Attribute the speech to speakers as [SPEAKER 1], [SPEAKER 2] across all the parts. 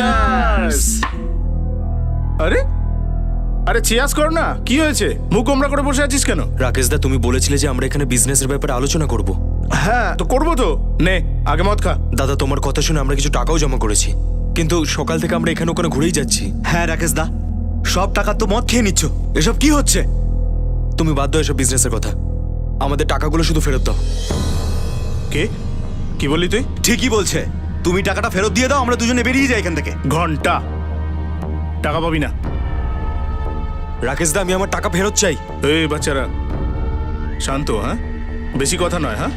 [SPEAKER 1] Cheers. আরে আরে cheers কর না, কি হয়েছে? মুখ গোমরা করে বসে আছিস কেন?
[SPEAKER 2] রাকেশ দা, তুমি বলেছিলে যে আমরা এখানে বিজনেসের ব্যাপারে আলোচনা করব।
[SPEAKER 1] হ্যাঁ তো করবো তো, নে আগে মদ খা।
[SPEAKER 2] দাদা, তোমার কথা শুনে আমরা কিছু টাকাও জমা করেছি, কিন্তু সকাল থেকে আমরা এখানে ওখানে ঘুরেই যাচ্ছি।
[SPEAKER 3] হ্যাঁ রাকেশ দা, সব টাকা তো মদ খেয়ে নিচ্ছ, এসব কি হচ্ছে?
[SPEAKER 2] তুমি বাদ দাও এসব বিজনেসের কথা, আমাদের টাকাগুলো শুধু ফেরত দাও।
[SPEAKER 1] কে? কি বললি তুই?
[SPEAKER 3] ঠিকই বলছে, তুমি টাকাটা ফেরত দিয়ে দাও, আমরা দুজনে বেরিয়ে যাই এখান থেকে।
[SPEAKER 1] ঘন্টা টাকা পাবি না।
[SPEAKER 2] রাকেশ দা, আমি আমার টাকা ফেরত চাই।
[SPEAKER 1] এই বাচ্চারা শান্ত, হ্যাঁ বেশি কথা নয়। হ্যাঁ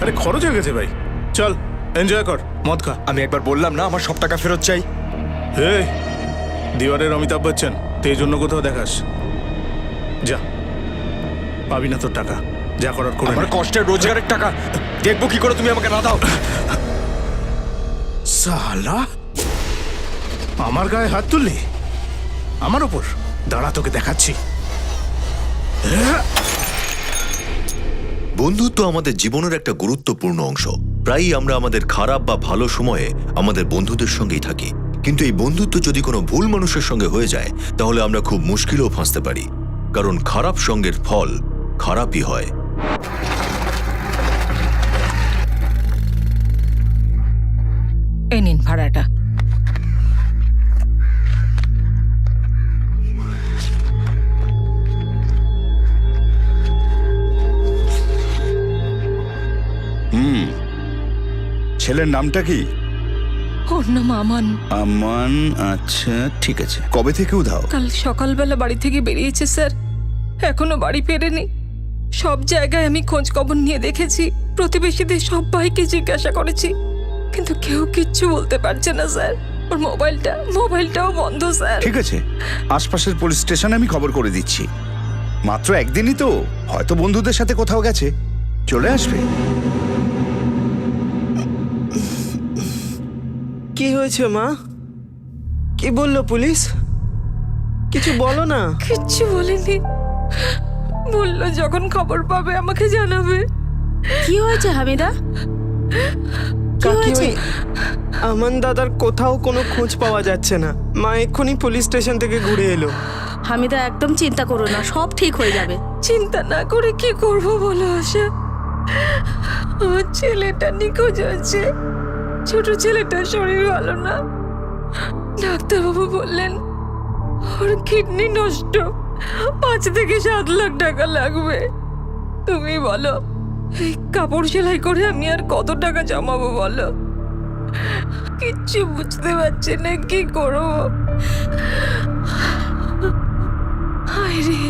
[SPEAKER 1] আরে খরচ হয়ে গেছে ভাই, চল এনজয় কর, মদ খা।
[SPEAKER 2] আমি একবার বললাম না আমার সব টাকা ফেরত চাই।
[SPEAKER 1] হে দিওয়ারের অমিতাভ বচ্চন, তুই এই জন্য কোথাও দেখাস? যা, পাবি না তোর টাকা, যা করার করে
[SPEAKER 2] আমার
[SPEAKER 1] নে।
[SPEAKER 2] কষ্টের রোজগারের টাকা দেখবো কি করে তুমি আমাকে না দাও?
[SPEAKER 1] সালা, আমার গায়ে হাত তুললি, আমার উপর দাঁড়া, তোকে দেখাচ্ছি।
[SPEAKER 4] বন্ধুত্ব আমাদের জীবনের একটা গুরুত্বপূর্ণ অংশ। প্রায়ই আমরা আমাদের খারাপ বা ভালো সময়ে আমাদের বন্ধুদের সঙ্গেই থাকি, কিন্তু এই বন্ধুত্ব যদি কোনো ভুল মানুষের সঙ্গে হয়ে যায় তাহলে আমরা খুব মুশকিলেও ফাঁসতে পারি, কারণ খারাপ সঙ্গের ফল খারাপই হয়।
[SPEAKER 5] এই নিন ভাড়াটা।
[SPEAKER 6] ছেলের নামটা কি?
[SPEAKER 5] ওর নাম আমান।
[SPEAKER 6] আমান, আচ্ছা ঠিক আছে। কবে থেকে উধাও?
[SPEAKER 5] কাল সকালবেলা বাড়ি থেকে বেরিয়েছে স্যার, এখনো বাড়ি ফেরেনি। সব জায়গায় আমি খোঁজ খবর নিয়ে দেখেছি, প্রতিবেশীদের সবাইকে জিজ্ঞাসা করেছি, কিন্তু কেউ কিচ্ছু বলতে পারছে না স্যার। ওর মোবাইলটাও বন্ধ স্যার।
[SPEAKER 6] ঠিক আছে, আশপাশের পুলিশ স্টেশনে আমি খবর করে দিচ্ছি। মাত্র একদিনই তো, হয়তো বন্ধুদের সাথে কোথাও গেছে, চলে আসবে।
[SPEAKER 7] কি হয়েছে মা? কি বললো পুলিশ? কিছু বলো না।
[SPEAKER 5] কিচ্ছু বলেনি, বললো যখন খবর পাবে আমাকে জানাবে।
[SPEAKER 8] কি হয়েছে হামিদা? কি
[SPEAKER 7] কাকি,
[SPEAKER 8] হয়েছে?
[SPEAKER 7] ওই আমান দাদার কোথাও কোনো খোঁজ পাওয়া যাচ্ছে না। মা এক্ষুনি পুলিশ স্টেশন থেকে ঘুরে এলো।
[SPEAKER 8] হামিদা একদম চিন্তা করো না, সব ঠিক হয়ে যাবে।
[SPEAKER 5] চিন্তা না করে কি করব বলো আশা? আমার ছেলেটা নিখোঁজ হয়েছে, ছোট ছেলেটার শরীর ভালো না। ডাক্তারবাবু বললেন ওর কিডনি নষ্ট, 5 থেকে 7 লাখ টাকা লাগবে। তুমি বলো, এই কাপড় সেলাই করে আমি আর কত টাকা জমাবো বলো? কিচ্ছু বুঝতে পারছি না কি করবো। হায় রে,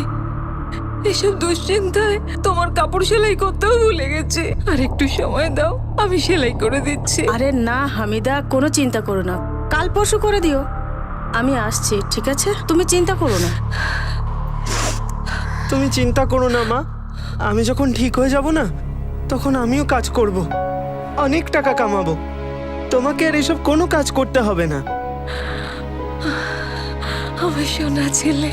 [SPEAKER 5] এসব দুশ্চিন্তায় তোমার কাপড় সেলাই করতেও ভুলে গেছি। আর একটু সময় দাও, আমি সেলাই করে দিচ্ছি।
[SPEAKER 8] আরে না হামিদা, কোনো চিন্তা করো না, কাল পরশু করে দিও, আমি আসছি, ঠিক আছে? তুমি চিন্তা করো না।
[SPEAKER 7] তুমি চিন্তা করো না মা, আমি যখন ঠিক হয়ে যাব না তখন আমিও কাজ করব, অনেক টাকা কামাবো। তোমাকে আর এসব কোনো কাজ করতে হবে না।
[SPEAKER 5] আমার সোনা ছেলে,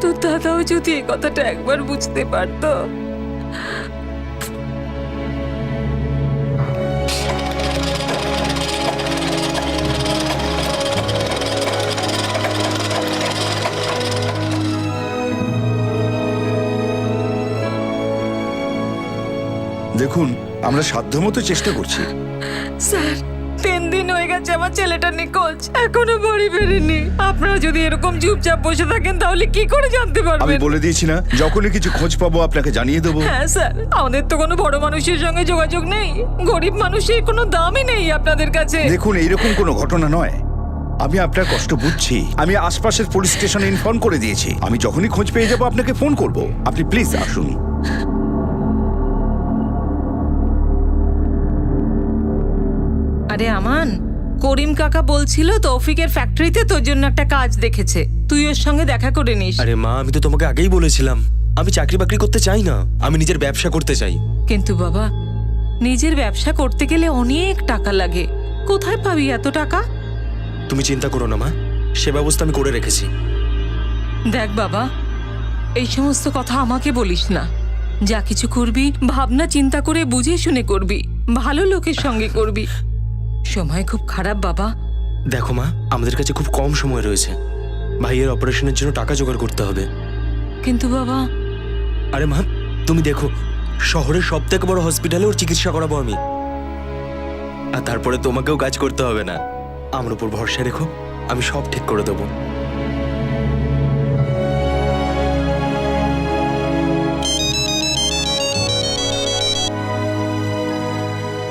[SPEAKER 5] তো দাদাও যদি এই কথাটা একবার বুঝতে পারতো।
[SPEAKER 6] দেখুন, আমরা সাধ্যমতো চেষ্টা করছি।
[SPEAKER 5] স্যার, 3 দিন হয়ে গেছে আমার ছেলেটা নিখোঁজ, এখনো বাড়ি ফেরেনি। আপনারা যদি এরকম চুপচাপ বসে থাকেন তাহলে কি করে জানতে
[SPEAKER 6] আমি
[SPEAKER 5] পারবেন?
[SPEAKER 6] বলে দিয়েছি না, যখনই কিছু খোঁজ পাবো আপনাকে জানিয়ে দেবো।
[SPEAKER 5] হ্যাঁ স্যার, আমাদের তো কোনো বড় মানুষের সঙ্গে যোগাযোগ নেই, গরিব মানুষের কোনো দামই নেই আপনাদের কাছে।
[SPEAKER 6] দেখুন, এইরকম কোনো ঘটনা নয়, আমি আপনার কষ্ট বুঝছি। আমি আশপাশের পুলিশ স্টেশনে ইনফর্ম করে দিয়েছি, আমি যখনই খোঁজ পেয়ে যাবো আপনাকে ফোন করব। আপনি প্লিজ আসুন।
[SPEAKER 5] আরে আমান, করিম কাকা বলছিল তৌফিকের ফ্যাক্টরিতে তোর জন্য একটা কাজ দেখেছে, তুই ওর সঙ্গে দেখা করে নিস।
[SPEAKER 2] আরে মা, আমি তো তোমাকে আগেই বলেছিলাম আমি চাকরি বাকরি করতে চাই না, আমি নিজের ব্যবসা করতে চাই।
[SPEAKER 5] কিন্তু বাবা, নিজের ব্যবসা করতে গেলে অনেক টাকা লাগে, কোথায় পাবি এত টাকা?
[SPEAKER 2] তুমি চিন্তা করো না মা, সে ব্যবস্থা আমি করে রেখেছি।
[SPEAKER 5] দেখ বাবা, এই সমস্ত কথা আমাকে বলিস না, যা কিছু করবি ভাবনা চিন্তা করে বুঝে শুনে করবি, ভালো লোকের সঙ্গে করবি। সময় খুব খারাপ বাবা,
[SPEAKER 2] দেখো মা, আমাদের কাছে খুব কম সময় রয়েছে। ভাইয়ের অপারেশনের জন্য টাকা জোগাড় করতে হবে।
[SPEAKER 5] কিন্তু বাবা,
[SPEAKER 2] আরে মা, তুমি দেখো, শহরের সব থেকে বড় হসপিটালে ওর চিকিৎসা করাবো আমি। আর তারপরে তোমাকেও কাজ করতে হবে না। আমার উপর ভরসা রেখো, আমি সব ঠিক করে দেবো।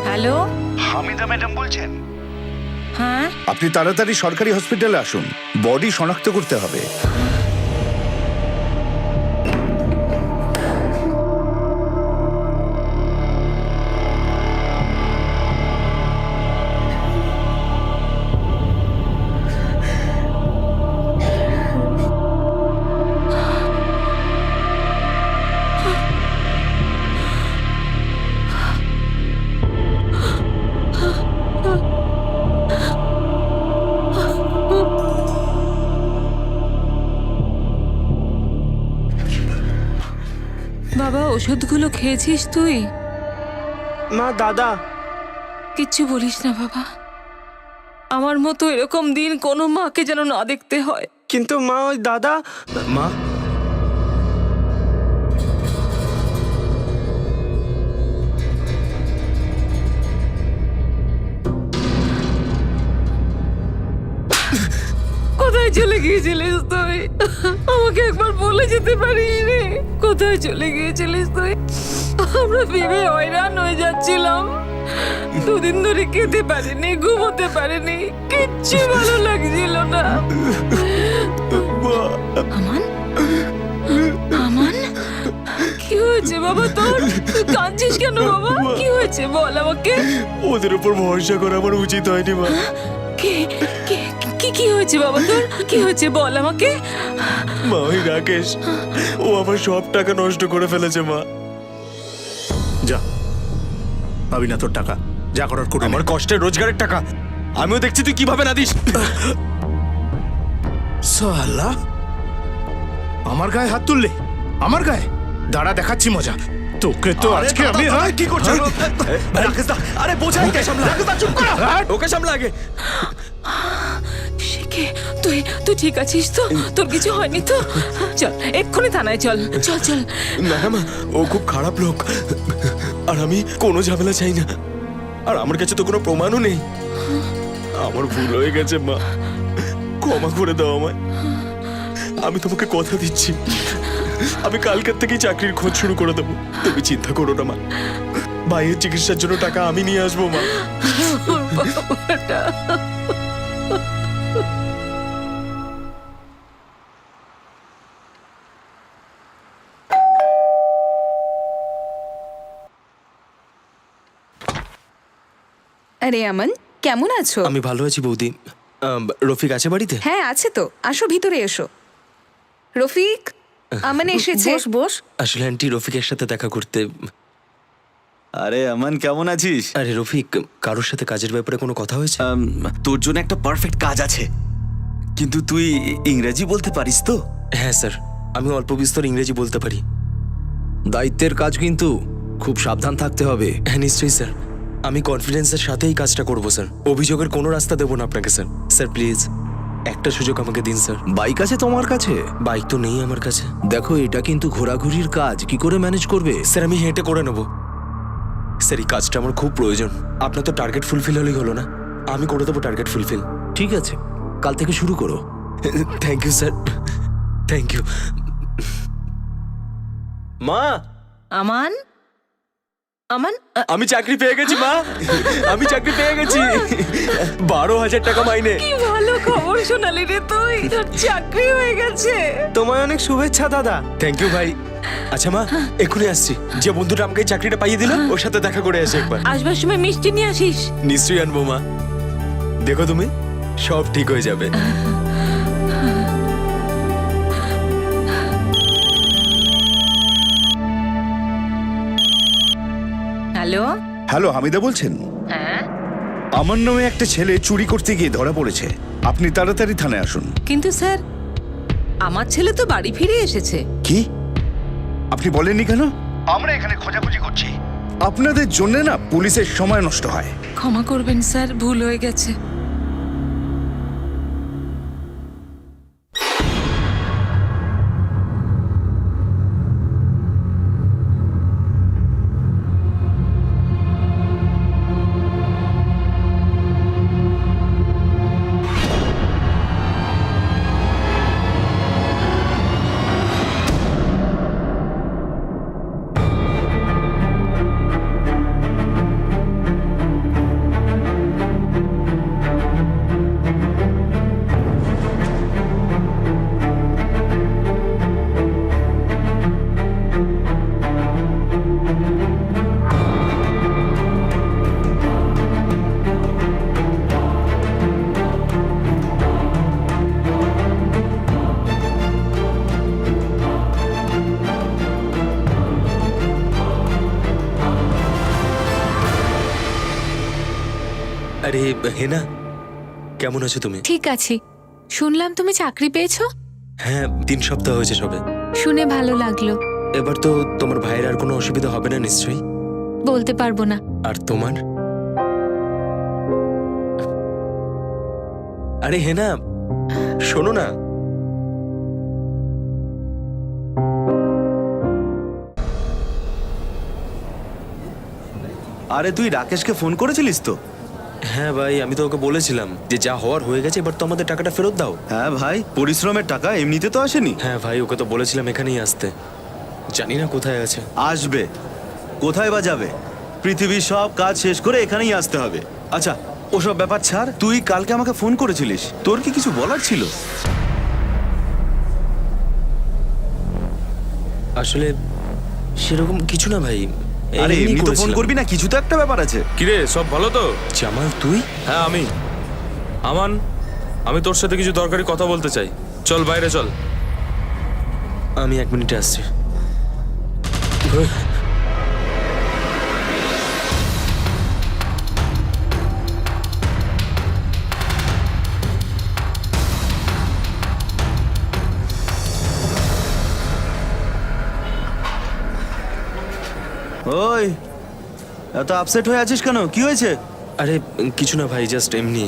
[SPEAKER 5] হ্যালো,
[SPEAKER 6] হামিদা ম্যাডাম বলছেন?
[SPEAKER 5] হ্যাঁ
[SPEAKER 6] আপনি তাড়াতাড়ি সরকারি হসপিটালে আসুন, বডি শনাক্ত করতে হবে।
[SPEAKER 5] বাবা, ওষুধগুলো খেয়েছিস তুই?
[SPEAKER 7] মা, দাদা,
[SPEAKER 5] কিচ্ছু বলিস না বাবা। আমার মতো এরকম দিন কোনো মাকে যেন না দেখতে হয়।
[SPEAKER 7] কিন্তু মা, ওই দাদা।
[SPEAKER 2] মা,
[SPEAKER 5] কোথায় চলে গিয়েছিলিস তুই? আমাকে একবার বলে যেতে পারিস রে, কোথায় চলে গিয়েছিলিস তুই? আমরা ভেবে হয়রান হয়ে যাচ্ছিলাম। দুদিন ধরে খেতে পারিনি, ঘুমোতে পারিনি, কিচ্ছু ভালো লাগছিল না। আমান, আমান, কি হয়েছে বাবা তোর? তুই কাঁদছিস কেন বাবা? কি হয়েছে বল আমাকে।
[SPEAKER 2] ওদের উপর ভরসা করা আমার উচিত হয়নি মা।
[SPEAKER 5] কি কি কি কি হয়েছে বাবা তোর? কি হয়েছে বল আমাকে।
[SPEAKER 2] মা, ওই রাকেশ, ও আমার সব টাকা নষ্ট করে ফেলেছে মা।
[SPEAKER 1] যা, পাবি না তোর টাকা। যা করার করে নে।
[SPEAKER 2] আমার কষ্টের রোজগারের টাকা আমিও দেখছি, তুই কিভাবে না দিস।
[SPEAKER 1] সালা, আমার গায়ে হাত তুললে? আমার গায়ে? দাঁড়া, দেখাচ্ছি মজা তোকে। তো আজকে আমি
[SPEAKER 2] কি করছিস? রাকেশ দা, আরে বোঝাই, ওকে সামলা। রাকেশ দা, চুপ কর। ওকে সামলা আগে।
[SPEAKER 5] সে কে? তুই তুই ঠিক আছিস তো? তোর কিছু হয়নি তো? চল এক্ষুনি থানায় চল, চল চল।
[SPEAKER 2] না না মা, ও খুব খারাপ লোক, আর আমি কোনো ঝামেলা চাই না। আর আমার কাছে তো কোনো প্রমাণও নেই। আমার ভুল হয়ে গেছে মা, ক্ষমা করে দাও আমায়। আমি তোমাকে কথা দিচ্ছি, আমি কালকের থেকেই চাকরির খোঁজ শুরু করে দেবো। তুমি চিন্তা করো না মা, ভাইয়ের চিকিৎসার জন্য টাকা আমি নিয়ে আসবো মা।
[SPEAKER 5] বাবাটা।
[SPEAKER 9] আরে আমান, কেমন আছো?
[SPEAKER 2] আমি ভালো আছি বৌদি। রফিক আছে বাড়িতে?
[SPEAKER 9] হ্যাঁ আছে তো, আসো ভিতরে এসো। রফিক, আমান এসেছে।
[SPEAKER 8] বস বস।
[SPEAKER 2] আসলে আন্টি, রফিকের সাথে দেখা করতে।
[SPEAKER 3] আরে আমান, কেমন আছিস?
[SPEAKER 2] আরে রফিক, কারোর সাথে কাজের ব্যাপারে কোনো কথা হয়েছে?
[SPEAKER 3] তোর জন্য একটা পারফেক্ট কাজ আছে, কিন্তু তুই ইংরেজি বলতে পারিস তো?
[SPEAKER 2] হ্যাঁ স্যার, আমি অল্প বিস্তর ইংরেজি বলতে পারি।
[SPEAKER 10] দায়িত্বের কাজ, কিন্তু খুব সাবধান থাকতে হবে।
[SPEAKER 2] হ্যাঁ নিশ্চয়ই স্যার, আমি কনফিডেন্সের সাথেই কাজটা করবো স্যার। অভিযোগের কোনো রাস্তা দেবো না আপনাকে স্যার। স্যার প্লিজ একটা সুযোগ আমাকে দিন স্যার।
[SPEAKER 10] বাইক আছে তোমার কাছে?
[SPEAKER 2] বাইক তো নেই আমার কাছে।
[SPEAKER 10] দেখো, এটা কিন্তু ঘোরাঘুরির কাজ, কি করে ম্যানেজ করবে?
[SPEAKER 2] স্যার আমি হেঁটে করে নেবো স্যার, এই কাজটা আমার খুব প্রয়োজন। আপনার তো টার্গেট ফুলফিল হলেই হলো না, আমি করে দেবো টার্গেট ফুলফিল।
[SPEAKER 10] ঠিক আছে, কাল থেকে শুরু করো।
[SPEAKER 2] Thank you sir, thank you. মা,
[SPEAKER 5] আমান, আমান,
[SPEAKER 2] আমি চাকরি পেয়ে গেছি মা, আমি চাকরি পেয়ে গেছি। 12,000 টাকা মাইনে।
[SPEAKER 5] কি ভালো খবর শোনালি রে তুই, তোর চাকরি হয়ে গেছে।
[SPEAKER 7] তোমায় অনেক শুভেচ্ছা দাদা।
[SPEAKER 2] থ্যাংক ইউ ভাই। আচ্ছা মা, এক্ষুনি আসছি। যে বন্ধুটা আমাকে এই চাকরিটা পাইয়ে দিল, ওর সাথে দেখা করে আসি একবার।
[SPEAKER 5] আসবার সময় মিষ্টি নিয়ে আসিস।
[SPEAKER 2] নিশ্চয়ই আনবো মা। দেখো তুমি, সব ঠিক হয়ে যাবে।
[SPEAKER 5] হ্যালো।
[SPEAKER 6] হ্যালো, হামিদা বলছেন?
[SPEAKER 5] হ্যাঁ,
[SPEAKER 6] আমার নামে একটা ছেলে চুরি করতে গিয়ে ধরা পড়েছে। আপনি তাড়াতাড়ি থানায় আসুন।
[SPEAKER 5] কিন্তু স্যার, আমার ছেলে তো বাড়ি ফিরে এসেছে।
[SPEAKER 6] কি? আপনি বলেননি কেন? আমরা এখানে খোঁজাখুঁজি করছি। আপনাদের জন্য না পুলিশের সময় নষ্ট হয়।
[SPEAKER 5] ক্ষমা করবেন স্যার, ভুল হয়ে গেছে।
[SPEAKER 2] আরে হেনা, কেমন আছো তুমি?
[SPEAKER 5] ঠিক আছে। শুনলাম তুমি চাকরি পেয়েছো।
[SPEAKER 2] হ্যাঁ, 3 সপ্তাহ হয়েছে সবে।
[SPEAKER 5] শুনে ভালো লাগলো।
[SPEAKER 2] এবার তো তোমার ভাইয়ের আর কোনো অসুবিধা হবে না নিশ্চয়ই?
[SPEAKER 5] বলতে পারবো না।
[SPEAKER 2] আর তোমার? আরে হেনা, শোনো না।
[SPEAKER 3] আরে তুই রাকেশকে ফোন করেছিলিস তো?
[SPEAKER 2] হ্যাঁ ভাই, আমি তো ওকে বলেছিলাম যে যা হওয়ার হয়ে গেছে, এবার তো আমাদের টাকাটা ফেরত দাও।
[SPEAKER 3] হ্যাঁ ভাই, পরিশ্রমের টাকা এমনিতে তো আসেনি।
[SPEAKER 2] হ্যাঁ ভাই, ওকে তো বলেছিলাম এখানেই আসতে। জানি না কোথায় আছে।
[SPEAKER 3] আসবে, কোথায় বা যাবে? পৃথিবীর সব কাজ শেষ করে এখানেই আসতে হবে। আচ্ছা, ওসব ব্যাপার ছাড়। তুই কালকে আমাকে ফোন করেছিলিস, তোর কি কিছু বলার ছিল?
[SPEAKER 2] আসলে সেরকম কিছু না ভাই।
[SPEAKER 3] আরে
[SPEAKER 2] এমনি
[SPEAKER 3] এমনি তো ফোন
[SPEAKER 2] করেছিলাম।
[SPEAKER 3] করবি না, কিছু তো একটা ব্যাপার আছে।
[SPEAKER 11] কিরে, সব ভালো তো?
[SPEAKER 2] জামাল তুই?
[SPEAKER 11] হ্যাঁ আমি আমান, আমি তোর সাথে কিছু দরকারি কথা বলতে চাই। চল বাইরে চল।
[SPEAKER 2] আমি 1 মিনিটে আসছি।
[SPEAKER 3] ওই, এত আপসেট হয়ে আছিস কেন? কি হয়েছে?
[SPEAKER 2] আরে কিছু না ভাই, জাস্ট এমনি।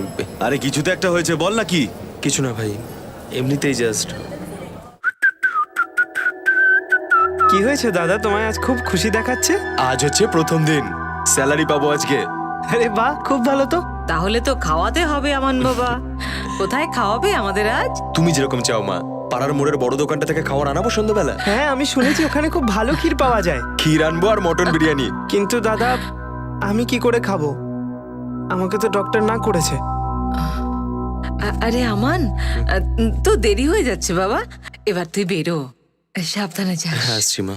[SPEAKER 3] আরে কিছু তো একটা হয়েছে, বল না কি?
[SPEAKER 2] কিছু না ভাই, এমনিতেই জাস্ট।
[SPEAKER 7] কি হয়েছে দাদা, তোমায় আজ খুব খুশি দেখাচ্ছে?
[SPEAKER 2] আজ হচ্ছে প্রথম দিন, স্যালারি পাবো আজকে।
[SPEAKER 7] আরে বাহ, খুব ভালো তো।
[SPEAKER 12] তাহলে তো খাওয়াতে হবে আমান বাবা। কোথায় খাওয়াবে আমাদের আজ?
[SPEAKER 2] তুমি যেরকম চাও মা। পাড়ার মোড়ের বড় দোকানটা থেকে খাবার আনাবো সন্ধ্যাবেলা।
[SPEAKER 7] হ্যাঁ, আমি শুনেছি ওখানে খুব ভালো ক্ষীর পাওয়া যায়।
[SPEAKER 2] ক্ষীর আনবো আর মটন বিরিয়ানি।
[SPEAKER 7] কিন্তু দাদা, আমি কি করে খাবো? আমাকে তো ডক্টর না করেছে।
[SPEAKER 12] আরে আমান, তো দেরি হয়ে যাচ্ছে বাবা, এবার তুই বেরো, সাবধানে যাস।
[SPEAKER 2] হ্যাঁ আসছি মা।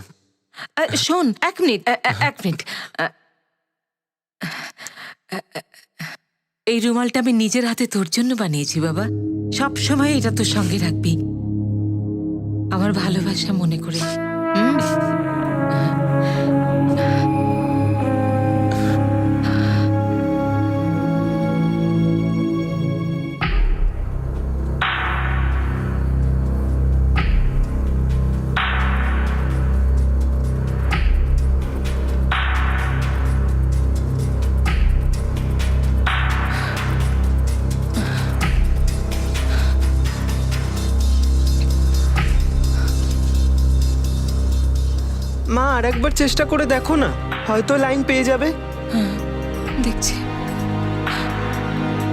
[SPEAKER 12] শোন, 1 মিনিট, 1 মিনিট। এই রুমালটা আমি নিজের হাতে তোর জন্য বানিয়েছি বাবা। সব সময় এটা তোর সঙ্গে রাখবি, আমার ভালোবাসা মনে করে।
[SPEAKER 7] মা, আর একবার চেষ্টা করে দেখো না, হয়তো লাইন পেয়ে যাবে।
[SPEAKER 5] দেখছি।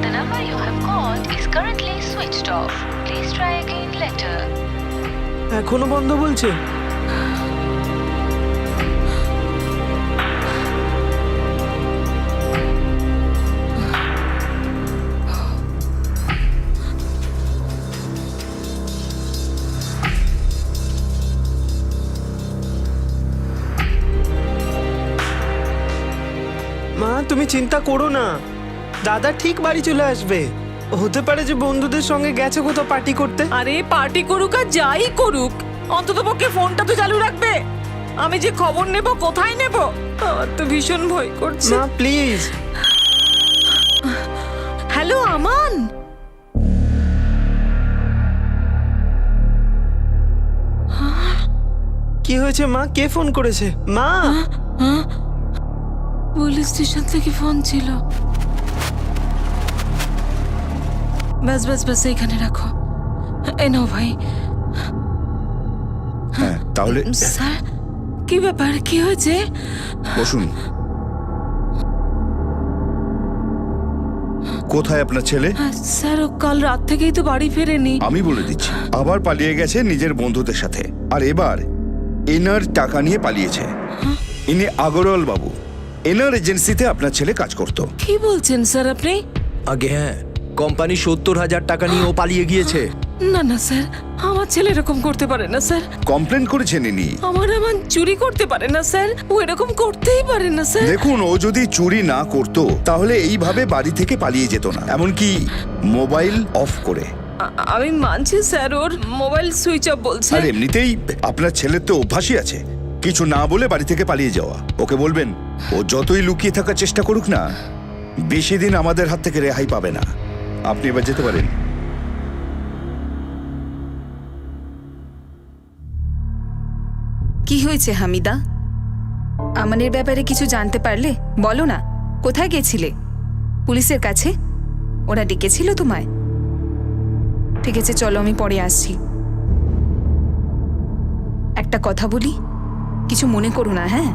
[SPEAKER 13] The number you have called is currently switched off. Please try again later.
[SPEAKER 7] এখনো বন্ধ বলছে। মা, তুমি চিন্তা করো না, দাদা ঠিক বাড়ি চলে আসবে। হতে পারে যে বন্ধুদের সঙ্গে গেছে কোথাও পার্টি করতে।
[SPEAKER 12] আরে পার্টি করুক আর যাই করুক, অন্তত পক্ষে ফোনটা তো চালু রাখবে। আমি যে খবর নেব, কোথায় নেব? আমার তো ভীষণ ভয় করছে।
[SPEAKER 7] মা প্লিজ।
[SPEAKER 12] হ্যালো আমান।
[SPEAKER 7] কি হয়েছে মা? কে ফোন করেছে মা?
[SPEAKER 5] পুলিশ স্টেশন থেকে ফোন ছিল। বাস বাস বাস, এখানে রাখো। এ নাও ভাই।
[SPEAKER 6] হ্যাঁ, তাহলে
[SPEAKER 5] স্যার, কি ব্যাপার, কি হয়েছে?
[SPEAKER 6] বসুন। কোথায় আপনার ছেলে?
[SPEAKER 5] স্যার, ও কাল রাত থেকেই তো বাড়ি ফেরেনি।
[SPEAKER 6] আমি বলে দিচ্ছি, আবার পালিয়ে গেছে নিজের বন্ধুদের সাথে। আর এবার এনার টাকা নিয়ে পালিয়েছে। ইনি আগরওয়াল বাবু, এনার এজেন্সিতে আপনার ছেলে কাজ করত।
[SPEAKER 5] কি বলছেন স্যার আপনি?
[SPEAKER 10] আগে হ্যাঁ, কোম্পানি 70,000 টাকা নিয়ে ও পালিয়ে গিয়েছে।
[SPEAKER 5] না না স্যার, আমার ছেলে এরকম করতে পারে না স্যার।
[SPEAKER 6] কমপ্লেন করেছেন ইনি।
[SPEAKER 5] আমার চুরি করতে পারে না স্যার, ও এরকম করতেই পারে না স্যার।
[SPEAKER 6] দেখুন, ও যদি চুরি না করতো তাহলে এইভাবে বাড়ি থেকে পালিয়ে যেত না, এমনকি মোবাইল অফ করে।
[SPEAKER 5] আমি মানছি স্যার, ওর মোবাইল সুইচ অফ বলছে।
[SPEAKER 6] আর এমনিতেই আপনার ছেলের তো অভ্যাসই আছে কিছু না বলে বাড়ি থেকে পালিয়ে যাওয়া। ওকে বলবেন ও যতই লুকিয়ে থাকার চেষ্টা করুক না, বেশি দিন আমাদের হাত থেকে রেহাই পাবে না। আপনি এবার যেতে পারেন।
[SPEAKER 9] কি হয়েছে হামিদা? আমানের ব্যাপারে কিছু জানতে পারলে বলো না। কোথায় গেছিলে? পুলিশের কাছে? ওরা ডেকেছিল তোমায়? ঠিক আছে, চলো আমি পরে আসছি। একটা কথা বলি, কিছু মনে করো না, হ্যাঁ?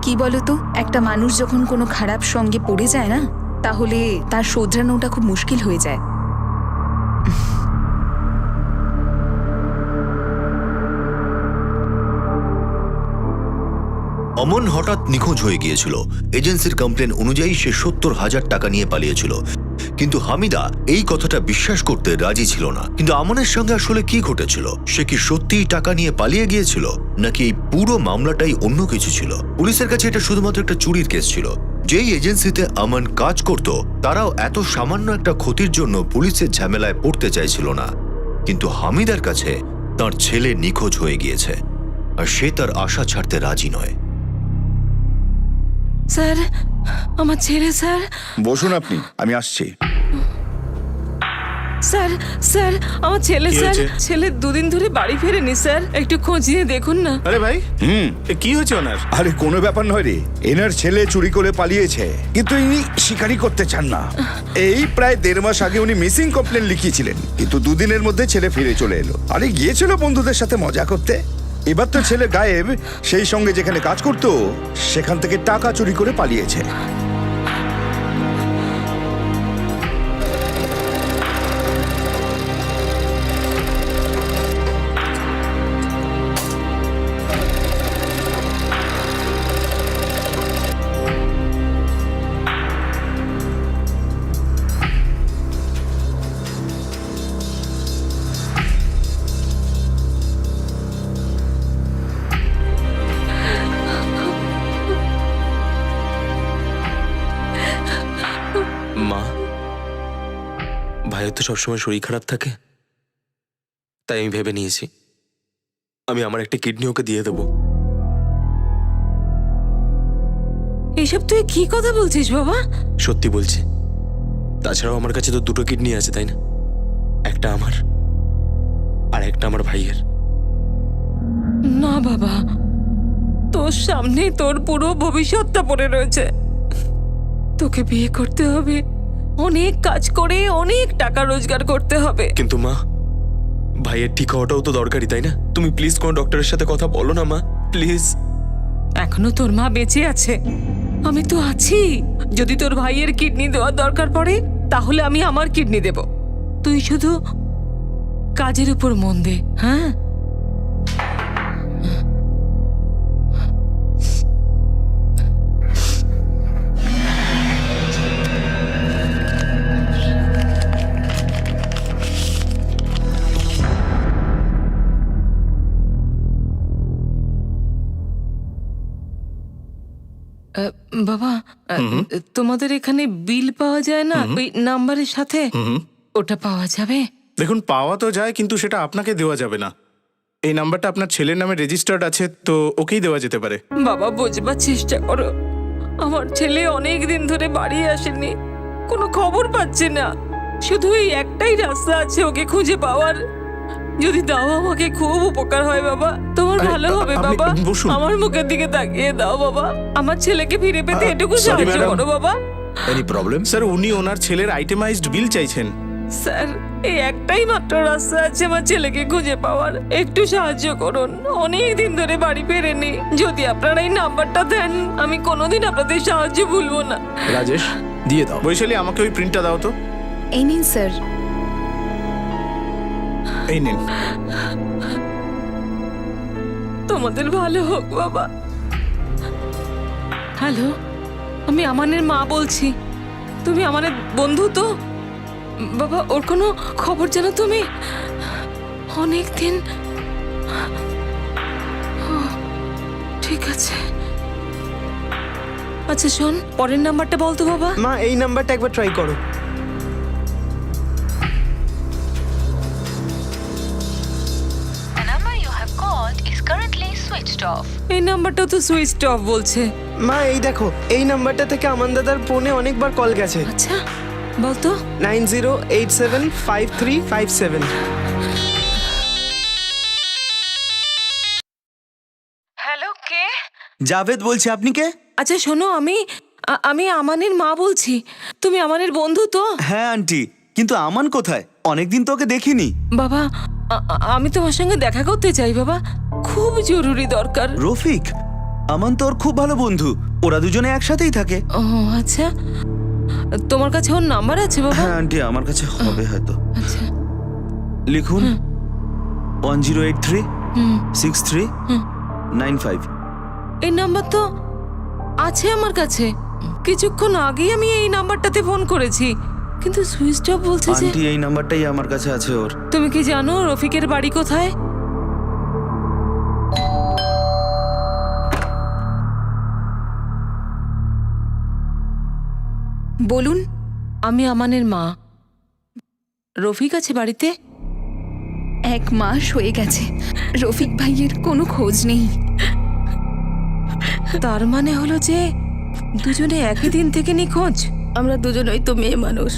[SPEAKER 9] কি বলো তো, একটা মানুষ যখন কোনো খারাপ সঙ্গে পড়ে যায় না, তাহলে তার শোধরানোটা খুব মুশকিল হয়ে যায়।
[SPEAKER 4] অমন হঠাৎ নিখোঁজ হয়ে গিয়েছিল। এজেন্সির কমপ্লেন অনুযায়ী সে 70,000 টাকা নিয়ে পালিয়েছিল, কিন্তু হামিদা এই কথাটা বিশ্বাস করতে রাজি ছিল না। কিন্তু আমনের সঙ্গে আসলে কি ঘটেছিল? সে কি সত্যিই টাকা নিয়ে পালিয়ে গিয়েছিল, নাকি এই পুরো মামলাটাই অন্য কিছু ছিল? পুলিশের কাছে এটা শুধুমাত্র একটা চুরির কেস ছিল। যেই এজেন্সিতে আমন কাজ করত, তারাও এত সামান্য একটা ক্ষতির জন্য পুলিশের ঝামেলায় পড়তে চাইছিল না। কিন্তু হামিদার কাছে তার ছেলে নিখোঁজ হয়ে গিয়েছে, আর সে তার আশা ছাড়তে রাজি নয়।
[SPEAKER 12] স্যার, আমার ছেলে স্যার।
[SPEAKER 6] বসুন আপনি, আমি আসছি।
[SPEAKER 12] স্যার স্যার, আমার ছেলে
[SPEAKER 1] কি
[SPEAKER 12] স্যার,
[SPEAKER 1] হয়েছে?
[SPEAKER 12] ছেলে দুদিন ধরে বাড়ি ফেরেনি স্যার, একটু খোঁজ নিয়ে দেখুন না।
[SPEAKER 1] আরে ভাই, কি হয়েছে ওনার?
[SPEAKER 6] আরে কোনো ব্যাপার নয় রে, এনার ছেলে চুরি করে পালিয়েছে, কিন্তু ইনি স্বীকারই করতে চান না। এই প্রায় 1.5 মাস আগে উনি মিসিং কমপ্লেন লিখিয়েছিলেন, কিন্তু দুদিনের মধ্যে ছেলে ফিরে চলে এলো। আরে গিয়েছিল বন্ধুদের সাথে মজা করতে। এবার তো ছেলে গায়েব, সেই সঙ্গে যেখানে কাজ করতো সেখান থেকে টাকা চুরি করে পালিয়েছে।
[SPEAKER 11] মা, ভাইয়ের তো সবসময় শরীর খারাপ থাকে, তাই আমি ভেবে নিয়েছি আমি আমার একটা কিডনি ওকে দিয়ে দেবো।
[SPEAKER 12] এসব তুই কি কথা বলছিস বাবা?
[SPEAKER 11] সত্যি বলছি। তাছাড়াও আমার কাছে তো 2টো কিডনি আছে, তাই না? একটা আমার আর একটা আমার ভাইয়ের।
[SPEAKER 12] না বাবা, তোর সামনে তোর পুরো ভবিষ্যৎটা পড়ে রয়েছে। তোকে বিয়ে করতে হবে, অনেক কাজ করে অনেক টাকা রোজগার করতে হবে।
[SPEAKER 11] কিন্তু মা, ভাইয়ের ঠিক হওয়াটাও তো দরকারি, তাই না? তুমি প্লিজ কোনো ডক্টরের সাথে কথা বলো না মা, প্লিজ।
[SPEAKER 12] এখনো তোর মা বেঁচে আছে, আমি তো আছি। যদি তোর ভাইয়ের কিডনি দেওয়ার দরকার পড়ে, তাহলে আমি আমার কিডনি দেব। তুই শুধু কাজের উপর মন দে, হ্যাঁ? বাবা, তোমাদের এখানে বিল পাওয়া যায় না ওই নাম্বারের সাথে? ওটা পাওয়া যাবে?
[SPEAKER 1] দেখুন, পাওয়া তো যায়, কিন্তু সেটা আপনাকে দেওয়া যাবে না। এই নাম্বারটা আপনার ছেলের নামে রেজিস্টার্ড আছে, তো ওকেই দেওয়া যেতে পারে।
[SPEAKER 12] বাবা, বোঝবার চেষ্টা করো। আমার ছেলে অনেক দিন ধরে বাড়ি আসেনি, কোনো খবর পাচ্ছে না। শুধু এই একটাই রাস্তা আছে ওকে খুঁজে পাওয়ার। যদি দাও আমাকে খুব উপকার হয় বাবা, তোমার
[SPEAKER 1] আরে,
[SPEAKER 12] ভালো হবে
[SPEAKER 1] আপনি
[SPEAKER 12] বাবা।
[SPEAKER 1] বসুন।
[SPEAKER 12] আমার মুখের দিকে তাকিয়ে দাও বাবা, আমার ছেলেকে ফিরে পেতে এটুকু
[SPEAKER 1] sorry,
[SPEAKER 12] সাহায্য
[SPEAKER 1] madam.
[SPEAKER 12] করো বাবা।
[SPEAKER 10] Any problem?
[SPEAKER 1] স্যার, উনি ওনার ছেলের আইটেমাইজড বিল চাইছেন।
[SPEAKER 12] স্যার, এই একটাই মাত্র রাস্তা আছে আমার ছেলেকে খুঁজে পাওয়ার, একটু সাহায্য করুন। অনেক দিন ধরে বাড়ি ফেরেনি। যদি আপনারা এই নাম্বারটা দেন, আমি কোনোদিন আপনাদের সাহায্য ভুলবো না।
[SPEAKER 10] রাজেশ, দিয়ে দাও।
[SPEAKER 1] বৈশালী, আমাকে ওই প্রিন্টটা দাও তো।
[SPEAKER 9] এই নিন স্যার।
[SPEAKER 1] এই নিন।
[SPEAKER 12] তোমাদের ভালো হোক বাবা। হ্যালো, আমি আমানের মা বলছি। তুমি আমাদের বন্ধু তো? বাবা, ওর কোনো খবর জানো তুমি? অনেক দিন। ঠিক আছে, আচ্ছা শোন, পরের নাম্বারটা বল তো বাবা।
[SPEAKER 7] মা, এই নাম্বারটা একবার ট্রাই করো।
[SPEAKER 13] The number you have called is currently switched switched off.
[SPEAKER 12] এই নাম্বারটা তো সুইচ অফ বলছে।
[SPEAKER 7] মা এই দেখো, এই নাম্বারটা থেকে আমান দাদার ফোনে অনেকবার কল গেছে।
[SPEAKER 12] আচ্ছা বলতো।
[SPEAKER 7] 90875357।
[SPEAKER 12] হ্যালো, কে?
[SPEAKER 3] জাভেদ বলছি, আপনি কে?
[SPEAKER 12] আচ্ছা শোনো, আমি আমানের মা বলছি। তুমি আমানের বন্ধু তো?
[SPEAKER 3] হ্যাঁ আন্টি, কিন্তু আমান কোথায়? অনেকদিন তোকে দেখিনি।
[SPEAKER 12] বাবা, আমি তোমার সঙ্গে দেখা করতে চাই বাবা, খুব জরুরি দরকার।
[SPEAKER 3] রফিক, আমান তোর খুব ভালো বন্ধু, ওরা দুজনে একসাথেই থাকে।
[SPEAKER 12] ও আচ্ছা, তোমার কাছে ওর নাম্বার আছে বাবা?
[SPEAKER 3] হ্যাঁ আন্টি, আমার কাছে হবে হয়তো।
[SPEAKER 12] আচ্ছা
[SPEAKER 3] লিখুন 10836395।
[SPEAKER 12] এই নাম্বার তো আছে আমার কাছে। কিছুক্ষণ আগেই আমি এই নাম্বারটাতে ফোন করেছি, কিন্তু সুইচ অফ বলছে যে।
[SPEAKER 3] আন্টি, এই নাম্বারটাই আমার কাছে আছে ওর।
[SPEAKER 12] তুমি কি জানো রফিকের বাড়ি কোথায়?
[SPEAKER 9] বলুন।
[SPEAKER 12] আমি আমানের মা। রফিক আছে বাড়িতে?
[SPEAKER 9] 1 মাস হয়ে গেছে, রফিক ভাইয়ের কোনো খোঁজ নেই।
[SPEAKER 12] তার মানে হলো যে দুজনে একই দিন থেকে নিখোঁজ।
[SPEAKER 8] আমরা দুজনেই তো মেয়ে মানুষ,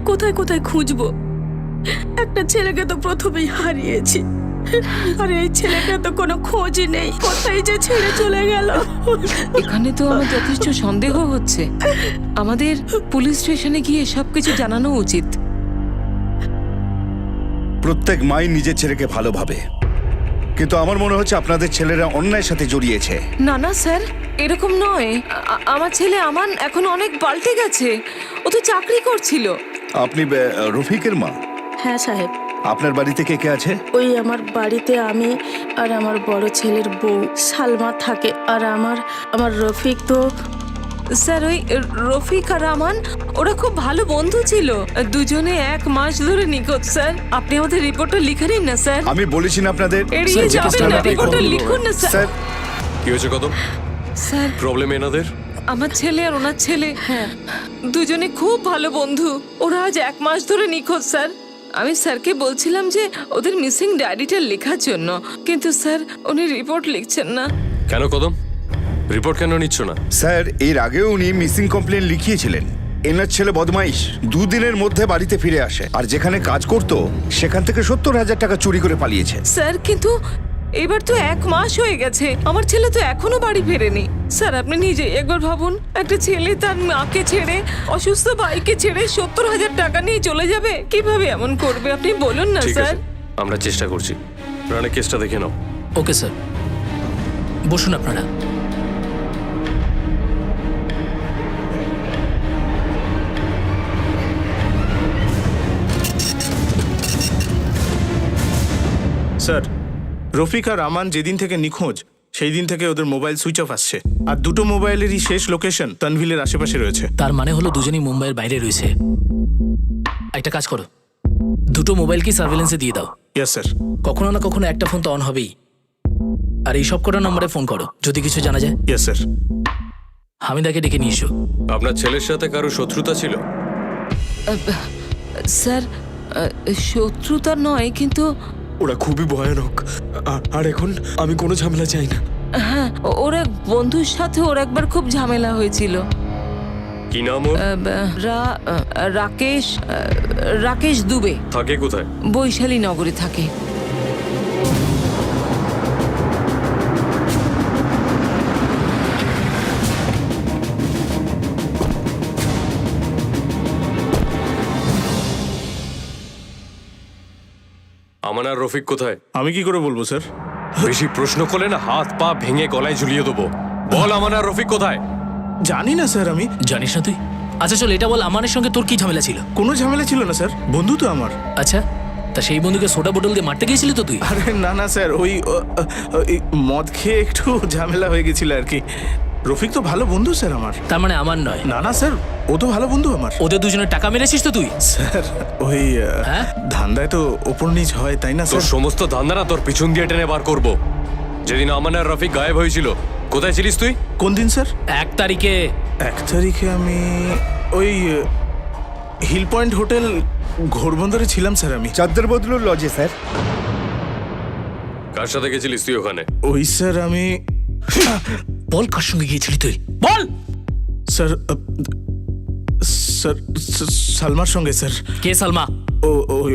[SPEAKER 8] কোথায় কোথায় খুঁজবো? একটা ছেলেকে তো প্রথমেই হারিয়েছি, আর এই ছেলেটা তো কোনো খোঁজই নেই, কোথায় যে ছেড়ে চলে গেল।
[SPEAKER 12] এখানে তো আমার যথেষ্ট সন্দেহ হচ্ছে। আমাদের পুলিশ স্টেশনে গিয়ে সবকিছু জানানো উচিত।
[SPEAKER 6] প্রত্যেক মাই নিজের ছেলেকে ভালোভাবে, কিন্তু আমার মনে হচ্ছে আপনাদের ছেলেরা অন্যায়ের সাথে জড়িয়েছে।
[SPEAKER 12] না না স্যার, এরকম নয়। আমার ছেলে আমান এখন অনেক পাল্টে গেছে। ও তো চাকরি করছিল।
[SPEAKER 6] আপনি রফিকের মা?
[SPEAKER 8] হ্যাঁ সাহেব।
[SPEAKER 6] আপনার বাড়িতে কে কে আছে?
[SPEAKER 8] ওই আমার বাড়িতে আমি আর আমার বড় ছেলের বউ সালমা থাকে, আর আমার রফিক তো।
[SPEAKER 12] স্যার ওই রফিক আর আমান ওরা খুব ভালো বন্ধু ছিল, দুজনে 1 মাস ধরে নিখোঁজ। স্যার আপনি আমাদের রিপোর্টটা লিখে নিন না স্যার।
[SPEAKER 6] আমি বলেছি না আপনাদের।
[SPEAKER 12] এড়িয়ে যাবেন না, রিপোর্টটা লিখুন না স্যার।
[SPEAKER 6] স্যার
[SPEAKER 11] কি হয়েছে কদম?
[SPEAKER 12] স্যার
[SPEAKER 11] প্রবলেম এনাদের?
[SPEAKER 12] আমার ছেলে আর ওনার ছেলে দুজনে খুব ভালো বন্ধু, ওরা আজ 1 মাস ধরে নিখোঁজ। স্যার আমি স্যারকে বলছিলাম যে ওদের মিসিং ডায়েরিটা লেখার জন্য, কিন্তু স্যার উনি রিপোর্ট লিখছেন না।
[SPEAKER 11] কেন কদম, রিপোর্ট কেন নিচ্ছ না?
[SPEAKER 6] স্যার, এর আগেও উনি মিসিং কমপ্লেন লিখিয়েছিলেন। এনার ছেলে বদমাইশ, 2 দিনের মধ্যে বাড়িতে ফিরে আসে, আর যেখানে কাজ করতো সেখান থেকে 70,000 টাকা চুরি করে পালিয়েছে।
[SPEAKER 12] স্যার কিন্তু এবার তো 1 মাস হয়ে গেছে, আমার ছেলে তো এখনো বাড়ি ফেরেনি। স্যার আপনি নিজেই একবার ভাবুন, একটা ছেলে তার মাকে ছেড়ে, অসুস্থ ভাইকে ছেড়ে 70,000 টাকা নিয়ে চলে যাবে, কিভাবে এমন করবে আপনি বলুন না
[SPEAKER 11] ঠিক
[SPEAKER 12] স্যার।
[SPEAKER 11] আছে, আমরা চেষ্টা করছি। রানে কেসটা দেখে নাও।
[SPEAKER 10] ওকে স্যার, বসুন আপনারা।
[SPEAKER 1] স্যার, রফিক আর আমান যেদিন থেকে নিখোঁজ সেই দিন থেকে ওদের মোবাইল সুইচ অফ আসছে, আর দুটো মোবাইলেরই শেষ লোকেশন তানভিলের আশেপাশে রয়েছে।
[SPEAKER 10] তার মানে হলো দুজনেই মুম্বাইয়ের বাইরে রয়েছে। একটা কাজ করো, দুটো মোবাইলকে সার্ভেলেন্সে দিয়ে দাও।
[SPEAKER 1] Yes sir.
[SPEAKER 10] কখনো না কখনো একটা ফোন তো অন হবেই, আর এই সব কটা নম্বরে ফোন করো যদি কিছু জানা যায়।
[SPEAKER 1] Yes sir.
[SPEAKER 10] হামিদাকে ডেকে নিয়ে এসো।
[SPEAKER 11] আপনার ছেলের সাথে কারো শত্রুতা ছিল?
[SPEAKER 12] স্যার শত্রুতা নয়, কিন্তু
[SPEAKER 2] ওরা খুবই ভয়ানক, আর এখন আমি কোনো ঝামেলা চাই না।
[SPEAKER 12] হ্যাঁ, ওর এক বন্ধুর সাথে ওর একবার খুব ঝামেলা হয়েছিল।
[SPEAKER 11] কি নাম ওর?
[SPEAKER 12] রাকেশ দুবে।
[SPEAKER 11] থাকে কোথায়?
[SPEAKER 12] বৈশালী নগরে থাকে।
[SPEAKER 11] আমান আর রফিক কোথায়?
[SPEAKER 1] আমি কি করে বলবো স্যার?
[SPEAKER 11] বেশি প্রশ্ন করলে না হাত পা ভেঙে গলায় ঝুলিয়ে দেবো। বল আমান আর রফিক কোথায়?
[SPEAKER 1] জানি না স্যার। আমি
[SPEAKER 10] জানিস না তুই? আচ্ছা চল এটা বল, আমানের সঙ্গে তোর কি ঝামেলা ছিল?
[SPEAKER 1] কোনো ঝামেলা ছিল না স্যার, বন্ধু তো আমার।
[SPEAKER 10] আচ্ছা, তা সেই বন্ধুকে সোডা বোতল দিয়ে মারতে গিয়েছিলি তো তুই?
[SPEAKER 1] আরে না না স্যার, ওই মদ খেয়ে একটু ঝামেলা হয়ে গেছিল আর কি। রফিক তো ভালো বন্ধু স্যার আমার।
[SPEAKER 10] তার মানে আমার নয়?
[SPEAKER 1] না না স্যার, ও তো ভালো বন্ধু আমার।
[SPEAKER 10] ওদের দুজনের টাকা মেরেছিস তো তুই?
[SPEAKER 1] স্যার ওই ধান্দায় তো ওপর নিচ হয়, তাই না
[SPEAKER 11] তোর
[SPEAKER 1] স্যার?
[SPEAKER 11] সমস্ত ধান্দা না তোর পিছন দিয়ে টেনে বার করবো। যেদিন আমান আর রফিক গায়েব হয়েছিল কোথায় ছিলিস তুই?
[SPEAKER 1] কোন দিন স্যার?
[SPEAKER 10] 1 তারিখে।
[SPEAKER 1] 1 তারিখে আমি ওই হিল পয়েন্ট হোটেল ঘোরবন্দরে ছিলাম স্যার। আমি
[SPEAKER 6] চাঁদের বদলুর লজে স্যার।
[SPEAKER 11] কার সাথে গেছিলিস তুই ওখানে?
[SPEAKER 1] ওই স্যার আমি
[SPEAKER 10] বল কার সঙ্গে গিয়েছিলি তুই, বল।
[SPEAKER 1] স্যার স্যার সালমার সঙ্গে স্যার।
[SPEAKER 10] কে সালমা?
[SPEAKER 1] ও ওই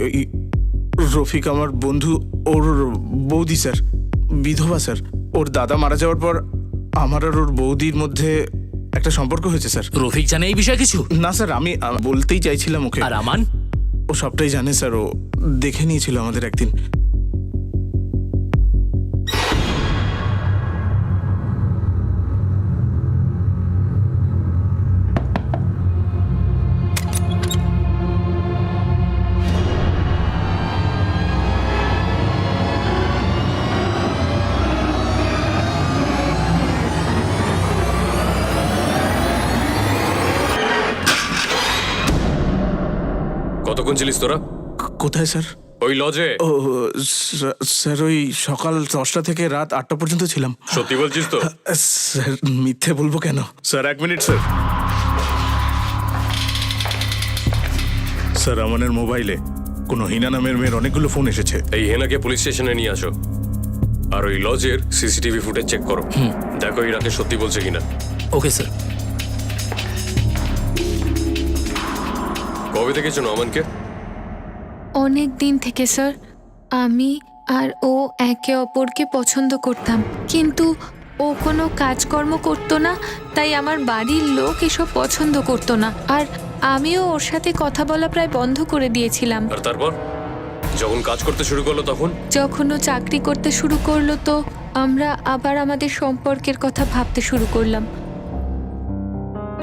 [SPEAKER 1] রফিক আমার বন্ধু, ওর বৌদি স্যার, বিধবা স্যার। ওর দাদা মারা যাওয়ার পর আমার আর ওর বৌদির মধ্যে একটা সম্পর্ক হয়েছে স্যার।
[SPEAKER 10] রফিক জানে এই বিষয়ে কিছু?
[SPEAKER 1] না স্যার, আমি বলতেই চাইছিলাম ওকে।
[SPEAKER 10] আর আমান?
[SPEAKER 1] ও সবটাই জানে স্যার, ও দেখে নিয়েছিল আমাদের একদিন।
[SPEAKER 11] কতক্ষণ ছিলিস তোরা
[SPEAKER 1] কোথায় স্যার?
[SPEAKER 11] ওই লজে?
[SPEAKER 1] ও স্যার ওই সকাল 10টা থেকে রাত 8টা পর্যন্ত ছিলাম।
[SPEAKER 11] সত্যি বলছিস তো?
[SPEAKER 1] স্যার মিথ্যে বলবো কেন? Sir 1 minute sir. স্যার আমানের মোবাইলে কোনো হিনা নামের মেয়ের অনেকগুলো ফোন এসেছে।
[SPEAKER 11] এই হেনাকে পুলিশ স্টেশনে নিয়ে আসো, আর ওই লজের সিসিটিভি ফুটেজ চেক করো। দেখো এই রাকেশ সত্যি বলছে কিনা।
[SPEAKER 10] Okay sir.
[SPEAKER 11] কবে থেকে চেনো আমানকে?
[SPEAKER 5] অনেক দিন থেকে স্যার। আমি আর ও একে অপরকে পছন্দ করতাম, কিন্তু ও কোনো কাজকর্ম করতো না, তাই আমার বাড়ির লোক এসব পছন্দ করতো না, আর আমিও ওর সাথে কথা বলা প্রায় বন্ধ করে দিয়েছিলাম।
[SPEAKER 11] আর তারপর যখন কাজ করতে শুরু করলো তখন?
[SPEAKER 5] যখন ও চাকরি করতে শুরু করলো তো আমরা আবার আমাদের সম্পর্কের কথা ভাবতে শুরু করলাম।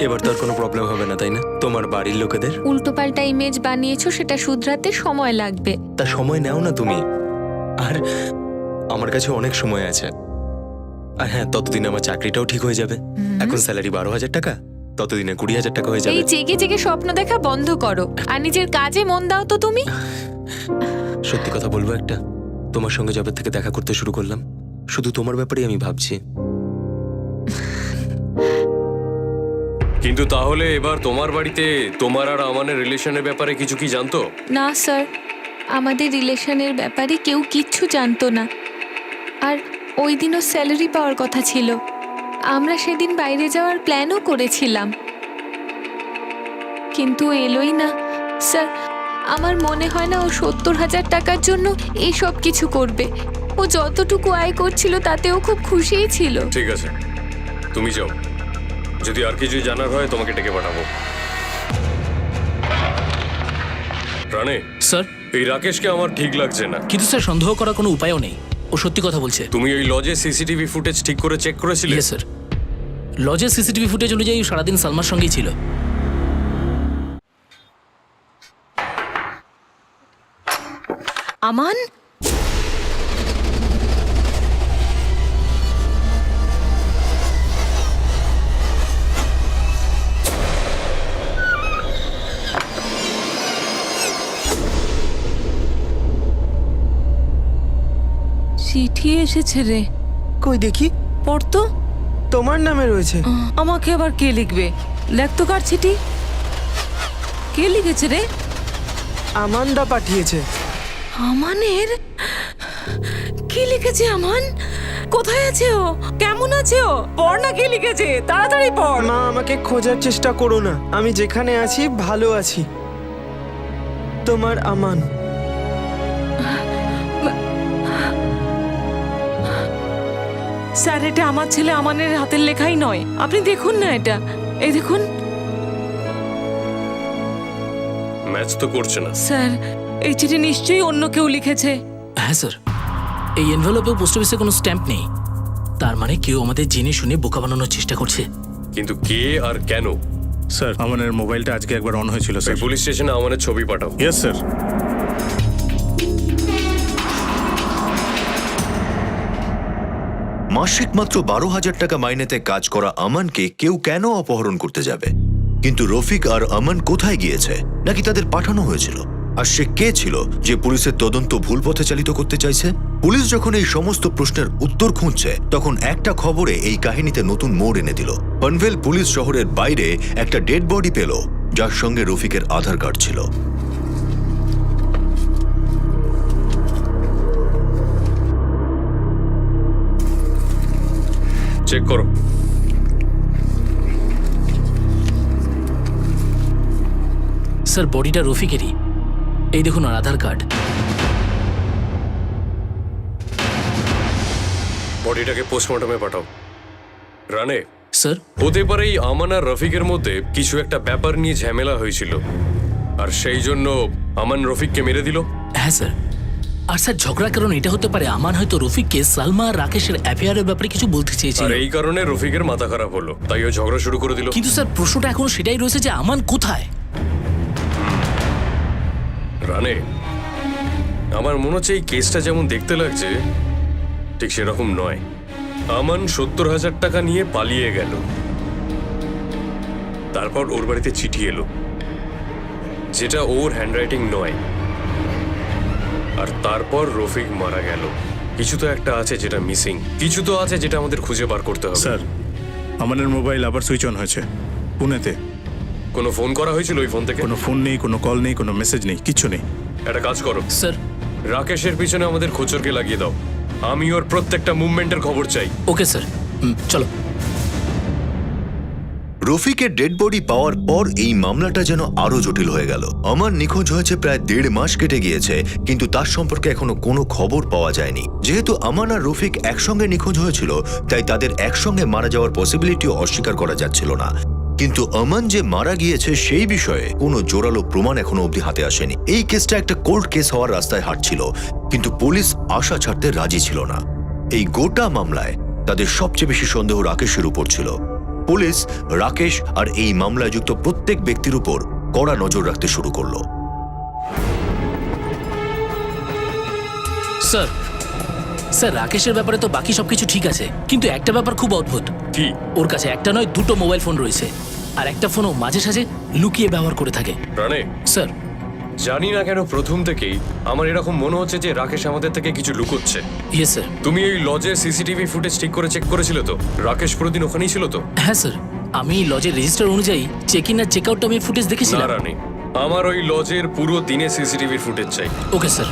[SPEAKER 2] এবার তো আর কোনো প্রবলেম হবে না, তাই না? তোমার বাড়ির লোকেদের
[SPEAKER 5] উল্টোপাল্টা ইমেজ বানিয়েছো, সেটা শুধরাতে সময় লাগবে।
[SPEAKER 2] তা সময় নাও না তুমি। আর আমার কাছে অনেক সময় আছে। আর হ্যাঁ, ততদিন আমার চাকরিটাও ঠিক হয়ে যাবে। এখন স্যালারি 12,000 টাকা, ততদিনে 20,000 টাকা হয়ে যাবে।
[SPEAKER 5] এই জেগে জেগে স্বপ্ন দেখা বন্ধ করো আর নিজের কাজে মন দাও তো তুমি।
[SPEAKER 2] সত্যি কথা বলবো একটা, তোমার সঙ্গে যবে থেকে দেখা করতে শুরু করলাম, শুধু তোমার ব্যাপারেই আমি ভাবছি।
[SPEAKER 11] কিন্তু তাহলে এবার তোমার বাড়িতে তোমার আর আমানের রিলেশনের ব্যাপারে কিছু কি জানতো?
[SPEAKER 5] না স্যার, আমাদের রিলেশনের ব্যাপারে কেউ কিচ্ছু জানতো না। আর ওই দিনও স্যালারি পাওয়ার কথা ছিল। আমরা সেদিন বাইরে যাওয়ার প্ল্যানও করেছিলাম, কিন্তু এলোই না। স্যার, আমার মনে হয় না ও 70,000 টাকার জন্য এইসব কিছু করবে। ও যতটুকু আয় করছিল তাতেও খুব খুশিই ছিল।
[SPEAKER 11] ঠিক আছে, তুমি যাও। যদি আর কিছু জানার হয় তোমাকে ডেকে পাঠাবো। রানে
[SPEAKER 10] স্যার।
[SPEAKER 11] এই রাকেশকে আমার ঠিক লাগছে না।
[SPEAKER 10] কিন্তু স্যার সন্দেহ করার কোনো উপায়ও নেই, ও সত্যি কথা বলছে।
[SPEAKER 11] তুমি ওই লজে সিসিটিভি ফুটেজ ঠিক করে চেক করেছিলে?
[SPEAKER 10] Yes sir. লজের সিসিটিভি ফুটেজ অনুযায়ী সারাদিন সালমার সঙ্গেই ছিল।
[SPEAKER 12] আমান, চিঠি এসেছে রে।
[SPEAKER 7] কই দেখি,
[SPEAKER 12] পড়তো।
[SPEAKER 7] তোমার নামে রয়েছে।
[SPEAKER 12] আমাকে আবার কে লিখবে? লেখ তো কার চিঠি। কে লিখেছে রে?
[SPEAKER 7] আমানদা পাঠিয়েছে।
[SPEAKER 12] আমানের? কি লিখেছে আমান? কোথায় আছে ও? কেমন আছে ও? পড় না, কি লিখেছে, তাড়াতাড়ি পড়।
[SPEAKER 7] মা, আমাকে খোঁজার চেষ্টা করো না, আমি যেখানে আছি ভালো আছি। তোমার আমান।
[SPEAKER 12] স্যার, এটা আমার ছেলে আমানের হাতের লেখাই নয়। আপনি দেখুন না এটা, এই দেখুন।
[SPEAKER 11] ম্যাচ তো করছে না।
[SPEAKER 12] স্যার, এই চিঠি নিশ্চয়ই অন্য কেউ লিখেছে।
[SPEAKER 10] হ্যাঁ স্যার, এই এনভেলপে পোস্ট অফিসে কোনো স্ট্যাম্প নেই। তার মানে কেউ আমাদের জেনে শুনে বোকা বানানোর চেষ্টা করছে।
[SPEAKER 11] কিন্তু কে আর কেন?
[SPEAKER 1] স্যার আমানের মোবাইলটা আজকে একবার অন হয়েছিল স্যার।
[SPEAKER 11] পুলিশ স্টেশনে আমানের ছবি পাঠাও।
[SPEAKER 1] Yes sir.
[SPEAKER 4] মাসিক মাত্র 12,000 টাকা মাইনেতে কাজ করা আমানকে কেউ কেন অপহরণ করতে যাবে? কিন্তু রফিক আর আমান কোথায় গিয়েছে? নাকি তাদের পাঠানো হয়েছিল? আর সে কে ছিল যে পুলিশের তদন্ত ভুল পথে চালিত করতে চাইছে? পুলিশ যখন এই সমস্ত প্রশ্নের উত্তর খুঁজছে, তখন একটা খবরে এই কাহিনীতে নতুন মোড় এনে দিল। পনভেল পুলিশ শহরের বাইরে একটা ডেড বডি পেল, যার সঙ্গে রফিকের আধার কার্ড ছিল।
[SPEAKER 11] চেক করো।
[SPEAKER 10] স্যার বডিটা রফিকেরই। এই দেখুন আর আধার কার্ড।
[SPEAKER 11] বডিটাকে পোস্টমর্টমে পাঠাও। রানে,
[SPEAKER 10] স্যার
[SPEAKER 11] হতে পারে এই আমান আর রফিকের মধ্যে কিছু একটা ব্যাপার নিয়ে ঝামেলা হয়েছিল, আর সেই জন্য আমান রফিককে মেরে দিল।
[SPEAKER 10] হ্যাঁ স্যার। আর স্যার ঝগড়ার কারণ এটা হতে পারে আমান হয়তো রফিককে সালমা আর রাকেশের অ্যাফেয়ারের ব্যাপারে কিছু বলতে চেয়েছিল,
[SPEAKER 11] আর এই কারণে রফিকের মাথা খারাপ হলো, তাই ও ঝগড়া শুরু করে দিল।
[SPEAKER 10] কিন্তু স্যার প্রশ্নটা এখন সেটাই রয়েছে যে আমান কোথায়।
[SPEAKER 11] রানে, আমার মনে হচ্ছে এই কেসটা যেমন দেখতে লাগছে ঠিক সেরকম নয়। আমান 70,000 টাকা নিয়ে পালিয়ে গেল, তারপর ওর বাড়িতে চিঠি এলো যেটা ওর হ্যান্ডরাইটিং নয়, আর তারপর রফিক মারা গেল। কিছু তো একটা আছে যেটা মিসিং, কিছু তো আছে যেটা আমাদের খুঁজে বার করতে হবে।
[SPEAKER 1] স্যার আমাদের মোবাইল আবার সুইচ অন হয়েছে পুনেতে।
[SPEAKER 11] কোনো ফোন করা হয়েছিল ওই ফোন থেকে?
[SPEAKER 1] কোনো ফোন নেই, কোনো কল নেই, কোনো মেসেজ নেই, কিচ্ছু নেই।
[SPEAKER 11] একটা কাজ করো
[SPEAKER 10] স্যার
[SPEAKER 11] রাকেশের পিছনে আমাদের খোঁচরকে লাগিয়ে দাও, আমি ওর প্রত্যেকটা মুভমেন্টের খবর চাই।
[SPEAKER 10] ওকে স্যার, চলো।
[SPEAKER 4] রফিকের ডেড বডি পাওয়ার পর এই মামলাটা যেন আরো জটিল হয়ে গেল। আমার নিখোঁজ হয়েছে প্রায় 1.5 মাস কেটে গিয়েছে, কিন্তু তার সম্পর্কে এখনো কোনো খবর পাওয়া যায়নি। যেহেতু আমান আর রফিক একসঙ্গে নিখোঁজ হয়েছিল, তাই তাদের একসঙ্গে মারা যাওয়ার পসিবিলিটিও অস্বীকার করা যাচ্ছিল না। কিন্তু আমান যে মারা গিয়েছে সেই বিষয়ে কোনো জোরালো প্রমাণ এখনো অবধি হাতে আসেনি। এই কেসটা একটা কোল্ড কেস হওয়ার রাস্তায় হাঁটছিল, কিন্তু পুলিশ আশা ছাড়তে রাজি ছিল না। এই গোটা মামলায় তাদের সবচেয়ে বেশি সন্দেহ রাকেশের উপর ছিল। পুলিশ রাকেশ আর এই মামলায় যুক্ত প্রত্যেক ব্যক্তির উপর কড়া নজর রাখতে শুরু করলো।
[SPEAKER 10] স্যার স্যার রাকেশের ব্যাপারে তো বাকি সবকিছু ঠিক আছে, কিন্তু একটা ব্যাপার খুব অদ্ভুত।
[SPEAKER 11] কি?
[SPEAKER 10] ওর কাছে একটা নয় 2টো মোবাইল ফোন রয়েছে, আর একটা ফোনও মাঝে সাঝে লুকিয়ে ব্যবহার করে থাকে।
[SPEAKER 11] রানে,
[SPEAKER 10] স্যার
[SPEAKER 11] জানি না কেন প্রথম থেকেই আমার এরকম মনে হচ্ছে যে রাকেশ আমাদের থেকে কিছু লুকোচ্ছে।
[SPEAKER 10] Yes sir.
[SPEAKER 11] তুমি এই লজের সিসিটিভি ফুটেজ ঠিক করে চেক করেছিলে তো? রাকেশ পুরোদিন ওখানেই ছিল তো?
[SPEAKER 10] হ্যাঁ স্যার, আমি লজের রেজিস্টার অনুযায়ী চেক ইন আর চেক আউট আমি ফুটেজ
[SPEAKER 11] না
[SPEAKER 10] দেখেছিলাম।
[SPEAKER 11] রানী, আমার ওই লজের পুরো দিনে সিসিটিভি ফুটেজ চাই।
[SPEAKER 10] Okay sir.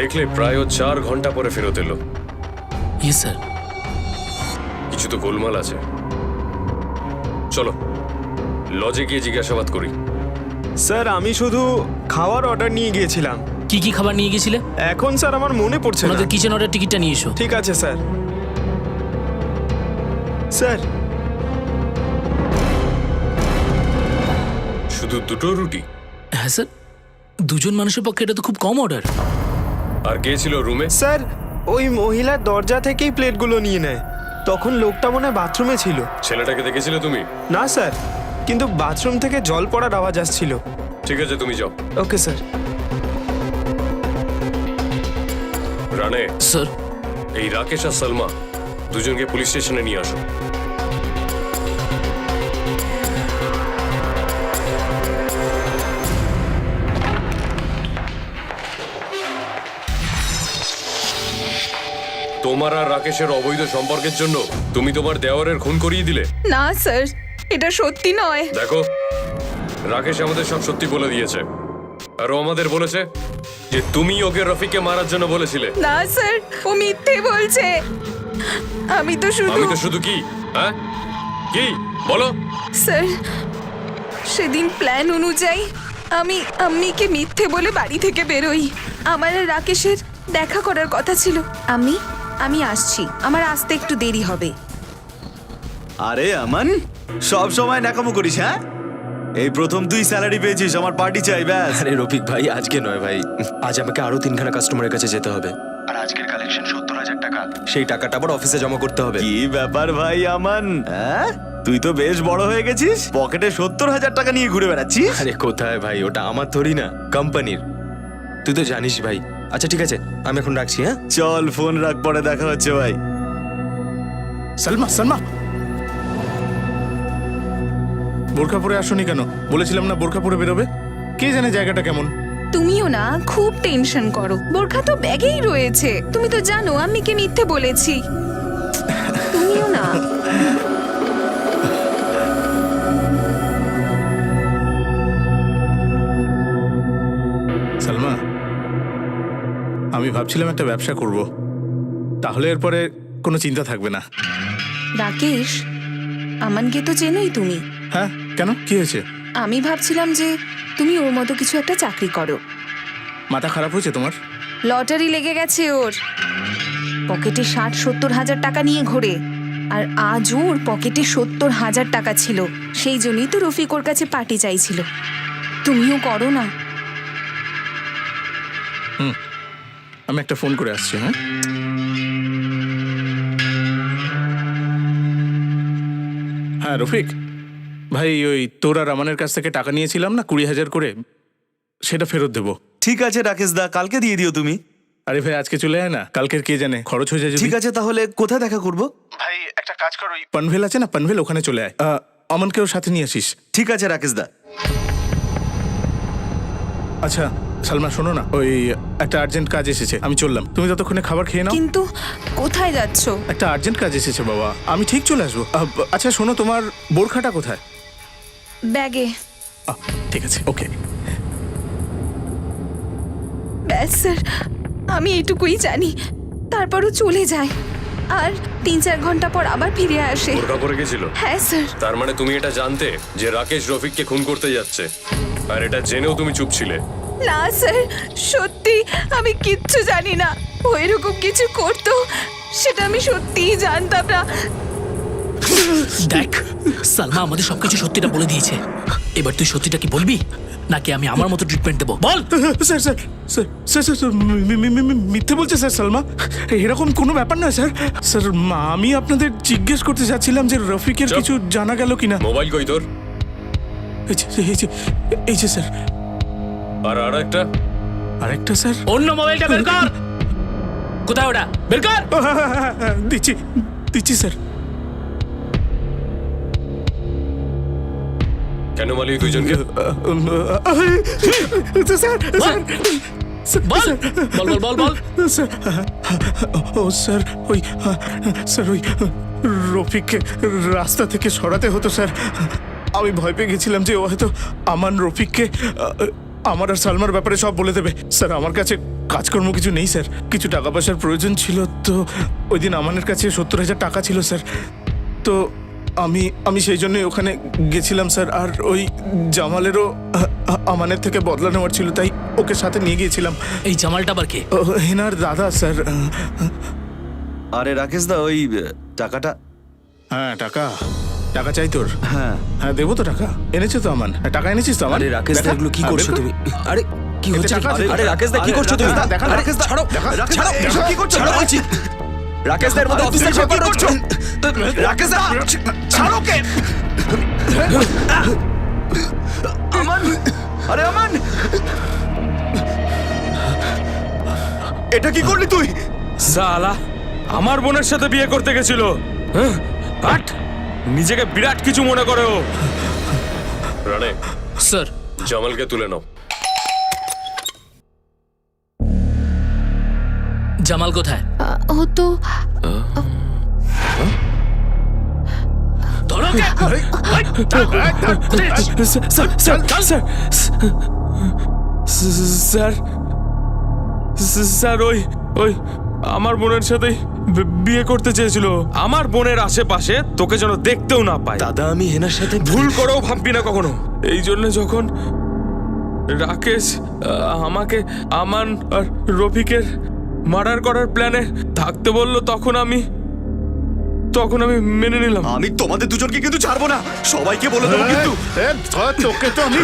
[SPEAKER 11] দেখলে প্রায় 4 ঘন্টা পরে ফেরত এলো।
[SPEAKER 10] Yes sir.
[SPEAKER 11] কিছু তো গোলমাল আছে। চলো লজে গিয়ে জিজ্ঞাসাবাদ করি।
[SPEAKER 7] স্যার আমি শুধু খাওয়ার অর্ডার নিয়ে গিয়েছিলাম।
[SPEAKER 10] কি কি খাবার নিয়ে গেছিলে?
[SPEAKER 7] এখন স্যার আমার মনে পড়ছে না।
[SPEAKER 10] ওনাদের কিচেন অর্ডার টিকিটটা নিয়ে এসো।
[SPEAKER 7] ঠিক আছে স্যার। স্যার
[SPEAKER 11] শুধু 2টো রুটি?
[SPEAKER 10] হ্যাঁ স্যার, 2জন মানুষের পক্ষে এটা তো খুব কম অর্ডার।
[SPEAKER 11] আর কে ছিল রুমে?
[SPEAKER 7] স্যার ওই মহিলার দরজা থেকেই প্লেটগুলো নিয়ে নেয়। তখন লোকটা মনে হয় বাথরুমে ছিল।
[SPEAKER 11] ছেলেটাকে দেখেছিলে তুমি?
[SPEAKER 7] না স্যার, কিন্তু বাথরুম থেকে জল পড়ার আওয়াজ আসছিল।
[SPEAKER 11] ঠিক আছে, তুমি যাও।
[SPEAKER 7] Okay sir.
[SPEAKER 11] রানে,
[SPEAKER 10] স্যার
[SPEAKER 11] এই রাকেশ আর সালমা দুজনকে পুলিশ স্টেশনে নিয়ে আসো। তোমার আর রাকেশের অবৈধ সম্পর্কের জন্য তুমি তোমার দেওয়ারের খুন করিয়ে দিলে।
[SPEAKER 9] না স্যার, এটা সত্যি নয়।
[SPEAKER 11] দেখো, রাকেশ আমাদের সব সত্যি বলে দিয়েছে, আর ও আমাদের বলেছে যে তুমি ওকে রফিককে মারার জন্য বলেছিলে।
[SPEAKER 9] না স্যার, ও মিথ্যে বলছে। আমি তো শুধু
[SPEAKER 11] কি? হ্যাঁ, কি বলো?
[SPEAKER 9] স্যার, সেদিন প্ল্যান অনুযায়ী আমি আম্মিকে মিথ্যে বলে বাড়ি থেকে বেরোই। আমার আর রাকেশের দেখা করার কথা ছিল। আমি আসছি, আমার আসতে একটু দেরি হবে।
[SPEAKER 3] আরে আমান, সব সময় ন্যাকামো করিস? হ্যাঁ, এই প্রথম তুই স্যালারি পেয়েছিস, আমার পার্টি চাই ব্যাস।
[SPEAKER 2] আরে রফিক ভাই, আজকে নয় ভাই, আজ আমাকে আরো 3খানা কাস্টমারের কাছে যেতে হবে,
[SPEAKER 3] আর আজকের কালেকশন 70,000 টাকা।
[SPEAKER 2] সেই টাকাটা আবার অফিসে জমা করতে হবে।
[SPEAKER 3] কি ব্যাপার ভাই আমান, হ্যাঁ তুই তো বেশ বড় হয়ে গেছিস, পকেটে 70,000 টাকা নিয়ে ঘুরে বেড়াচ্ছিস।
[SPEAKER 2] আরে কোথায় ভাই, ওটা আমার থরি না, কোম্পানির। তুই তো জানিস ভাই। আচ্ছা ঠিক আছে, আমি এখন রাখছি। হ্যাঁ
[SPEAKER 3] চল ফোন রাখ, পরে দেখা হচ্ছে ভাই।
[SPEAKER 1] সালমা, সালমা, বোরখা পরে আসোনি কেন? বলেছিলাম না বোরখা পরে বেরোবে। কে জানে জায়গাটা কেমন।
[SPEAKER 9] তুমিও না খুব টেনশন করো, বোরখা তো ব্যাগেই রয়েছে। তুমি তো জানো আমি কি মিথ্যে বলেছি। তুমিও না।
[SPEAKER 1] সালমা, আমি ভাবছিলাম একটা ব্যবসা করব, তাহলে এরপরে কোনো চিন্তা থাকবে না।
[SPEAKER 9] রাকেশ, আমানকে তো চেনোই তুমি।
[SPEAKER 1] হ্যাঁ, কেন, কি হয়েছে?
[SPEAKER 9] আমি ভাবছিলাম যে তুমি ওর মতো কিছু একটা চাকরি করো।
[SPEAKER 1] মাথা খারাপ হয়েছে তোমার?
[SPEAKER 9] লটারি লেগে গেছে ওর। পকেটে 60-70 হাজার টাকা নিয়ে ঘোরে, আর আজ ওর পকেটে 70 হাজার টাকা ছিল। সেই জন্যই তো রফিক ওর কাছে পার্টি চাইছিল। তুমিও করো না।
[SPEAKER 1] আমি একটা ফোন করে আসছি। হ্যাঁ, হ্যাঁ রফিক ভাই, ওই তোর আর আমানের কাছ থেকে টাকা নিয়েছিলাম না 20,000 করে, সেটা ফেরত দেবো।
[SPEAKER 3] ঠিক আছে রাকেশ দা, কালকে দিয়ে দিও তুমি।
[SPEAKER 1] আরে ভাই আজকে চলে আয় না, কালকের কে জানে খরচ হয়ে যায় যদি।
[SPEAKER 3] ঠিক আছে, তাহলে কোথায় দেখা করব?
[SPEAKER 1] ভাই একটা কাজ কর, ওই পানভেল আছে না, পানভেল, ওখানে চলে আয়। অমনকেও সাথে নিয়ে আসিস।
[SPEAKER 3] ঠিক আছে রাকেশ দা।
[SPEAKER 1] আচ্ছা সালমা, শোনো না, ওই একটা আর্জেন্ট কাজ এসেছে, আমি চললাম। তুমি ততক্ষণে খাবার খেয়ে নাও।
[SPEAKER 9] কিন্তু কোথায় যাচ্ছ?
[SPEAKER 1] একটা আর্জেন্ট কাজ এসেছে বাবা, আমি ঠিক চলে আসবো। আচ্ছা শোনো, তোমার বোরখাটা কোথায়?
[SPEAKER 9] ব্যাগে।
[SPEAKER 1] ঠিক আছে, ওকে।
[SPEAKER 9] ব্যাস স্যার, আমি এটুকুই জানি। তারপরও চলে যায়, আর 3-4 ঘন্টা পর আবার ফিরে আসে।
[SPEAKER 11] বোরখা পরে গেছিল?
[SPEAKER 9] হ্যাঁ স্যার।
[SPEAKER 11] তার মানে তুমি এটা জানতে যে রাকেশ রফিককে খুন করতে যাচ্ছে, আর এটা জেনেও তুমি চুপ ছিলে?
[SPEAKER 9] না স্যার, সত্যি আমি কিচ্ছু জানি না। ও এরকম কিছু করতো সেটা আমি সত্যিই জানতাম না।
[SPEAKER 10] দেখ, সালমা আমাদের সবকিছু সত্যিটা বলে দিয়েছে। এবার তুই সত্যিটা কি বলবি, নাকি আমি আমার মতো ট্রিটমেন্ট দেবো? বল।
[SPEAKER 1] Sir sir sir sir sir মিথ্যে বলছে স্যার সালমা, এরকম কোনো ব্যাপার নয় স্যার। স্যার আমি আপনাদের জিজ্ঞেস করতে চাচ্ছিলাম যে রফিকের
[SPEAKER 11] চুপ।
[SPEAKER 1] কিছু জানা গেল কিনা।
[SPEAKER 11] মোবাইল কই তোর?
[SPEAKER 1] এই যে স্যার।
[SPEAKER 11] আর
[SPEAKER 1] আরেকটা স্যার?
[SPEAKER 10] অন্য মোবাইলটা বের কর। কোথায় ওটা, বের কর।
[SPEAKER 1] দিচ্ছি দিচ্ছি স্যার।
[SPEAKER 11] কেন মালি দুইজনকে?
[SPEAKER 10] বল বল বল বল বল।
[SPEAKER 1] ও স্যার, ওই রফিককে রাস্তা থেকে সরাতে হতো স্যার। আমি ভয় পেয়ে গেছিলাম যে ও হয়তো আমান রফিককে আমার আর সালমার ব্যাপারে সব বলে দেবে। স্যার আমার কাছে কাজকর্ম কিছু নেই স্যার, কিছু টাকা পয়সার প্রয়োজন ছিল, তো ওই দিন আমানের কাছে 70,000 টাকা ছিল স্যার। তো আমি সেই জন্যই ওখানে গেছিলাম স্যার। আর ওই জামালেরও আমানের থেকে বদলা নেওয়ার ছিল, তাই ওকে সাথে নিয়ে গিয়েছিলাম।
[SPEAKER 10] এই জামালটা আবার কে?
[SPEAKER 1] হেনার দাদা স্যার।
[SPEAKER 3] আরে রাকেশ দা, ওই টাকাটা।
[SPEAKER 1] হ্যাঁ, টাকা চাই তোর?
[SPEAKER 3] হ্যাঁ
[SPEAKER 1] হ্যাঁ দেবো তো টাকা। এনেছো তো আমান? টাকা এনেছিস তো আমান?
[SPEAKER 2] আরে রাকেশ দা,
[SPEAKER 1] দেখা?
[SPEAKER 2] এগুলো কি
[SPEAKER 1] হ্যাঁ,
[SPEAKER 2] করছো
[SPEAKER 1] বের কর।
[SPEAKER 2] তুমি? আরে কি
[SPEAKER 1] এতে
[SPEAKER 2] হচ্ছে?
[SPEAKER 1] টাকা আছে তো?
[SPEAKER 2] আরে রাকেশ দা, কি করছো তুমি?
[SPEAKER 1] দেখা,
[SPEAKER 2] আরে,
[SPEAKER 1] রাকেশ দা,
[SPEAKER 2] ছাড়ো,
[SPEAKER 1] দেখা,
[SPEAKER 2] রাকেশ দা,
[SPEAKER 1] ছাড়ো,
[SPEAKER 2] এসব কি করছো? ছাড়ো বলছি। রাকেশ দা, এর মধ্যে অফিসের ব্যাপার রয়েছে। রাকেশ দা, ছাড়ো কে? আমান, আরে আমান, এটা কি করলি তুই?
[SPEAKER 14] সালা আমার বোনের সাথে বিয়ে করতে গেছিল। হাট, নিজেকে বিরাট কিছু মনে করে ও।
[SPEAKER 11] রানে,
[SPEAKER 10] স্যার।
[SPEAKER 11] জামালকে তুলে নাও।
[SPEAKER 10] জামাল কোথায়?
[SPEAKER 5] ও তো
[SPEAKER 10] ধরো ওকে।
[SPEAKER 14] স্যার ওই আমার বোনের সাথে বিয়ে করতে চেয়েছিল। আমার বোনের আশেপাশে তোকে যেন দেখতেও না পায়।
[SPEAKER 2] দাদা, আমি হেনার সাথে
[SPEAKER 14] ভুল করেও ভাববি না কখনো। এই জন্য যখন রাকেশ আমাকে আমান আর রফিকের মার্ডার করার প্ল্যানে থাকতে বললো, তখন আমি মেনে নিলাম।
[SPEAKER 3] আমি তোমাদের দুজনকে কিন্তু ছাড়বো না, সবাইকে বলে দেবো কিন্তু।
[SPEAKER 1] তোকে তো আমি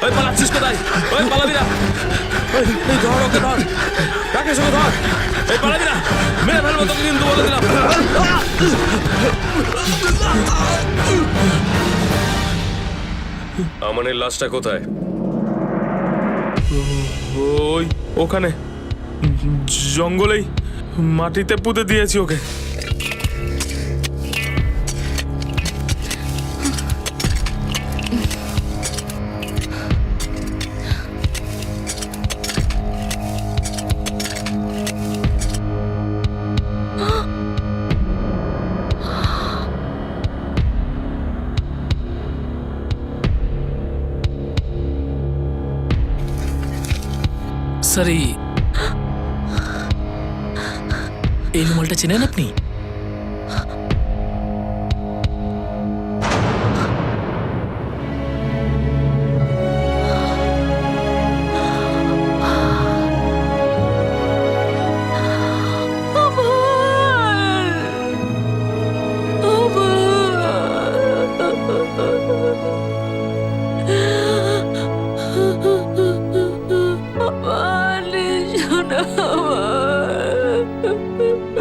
[SPEAKER 14] ওই পালাচ্ছিস কোথায়? ওই পালাবি না। এই ধর ওকে, ধর রাকেশ, ওকে ধর। এই পালাবি না, মেরে ফেলবো তোকে কিন্তু, বলে দিলাম।
[SPEAKER 11] আমানের লাশটা কোথায়?
[SPEAKER 14] ওখানে জঙ্গলেই মাটিতে পুঁতে দিয়েছি ওকে।
[SPEAKER 10] স্যার এই রুমালটা চেনেন আপনি?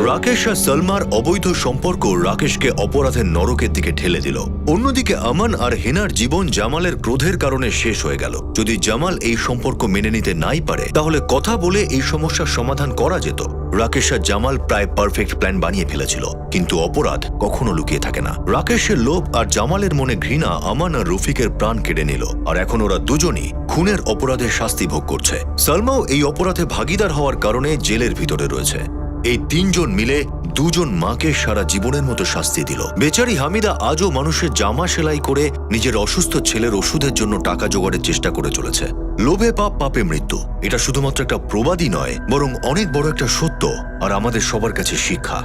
[SPEAKER 4] রাকেশ আর সলমার অবৈধ সম্পর্ক রাকেশকে অপরাধের নরকের দিকে ঠেলে দিল। অন্যদিকে আমান আর হেনার জীবন জামালের ক্রোধের কারণে শেষ হয়ে গেল। যদি জামাল এই সম্পর্ক মেনে নিতে নাই পারে তাহলে কথা বলে এই সমস্যার সমাধান করা যেত। রাকেশ আর জামাল প্রায় পারফেক্ট প্ল্যান বানিয়ে ফেলেছিল, কিন্তু অপরাধ কখনো লুকিয়ে থাকে না। রাকেশের লোভ আর জামালের মনে ঘৃণা আমান আর রফিকের প্রাণ কেড়ে নিল, আর এখন ওরা দুজনই খুনের অপরাধের শাস্তি ভোগ করছে। সালমাও এই অপরাধে ভাগীদার হওয়ার কারণে জেলের ভিতরে রয়েছে। এই তিনজন মিলে দুজন মাকে সারা জীবনের মতো শাস্তি দিল। বেচারি হামিদা আজও মানুষের জামা সেলাই করে নিজের অসুস্থ ছেলের ওষুধের জন্য টাকা জোগাড়ের চেষ্টা করে চলেছে। লোভে পাপ, পাপে মৃত্যু, এটা শুধুমাত্র একটা প্রবাদই নয়, বরং অনেক বড় একটা সত্য আর আমাদের সবার কাছে শিক্ষা।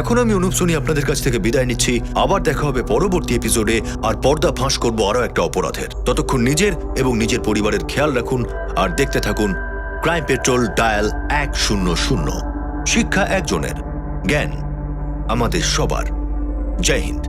[SPEAKER 4] এখন আমি অনুপ সোনি আপনাদের কাছ থেকে বিদায় নিচ্ছি। আবার দেখা হবে পরবর্তী এপিসোডে, আর পর্দা ফাঁস করবো আরো একটা অপরাধের। ততক্ষণ নিজের এবং নিজের পরিবারের খেয়াল রাখুন আর দেখতে থাকুন ক্রাইম পেট্রোল ডায়াল 100। শিক্ষা একজনের, জ্ঞান আমাদের সবার। জয় হিন্দ।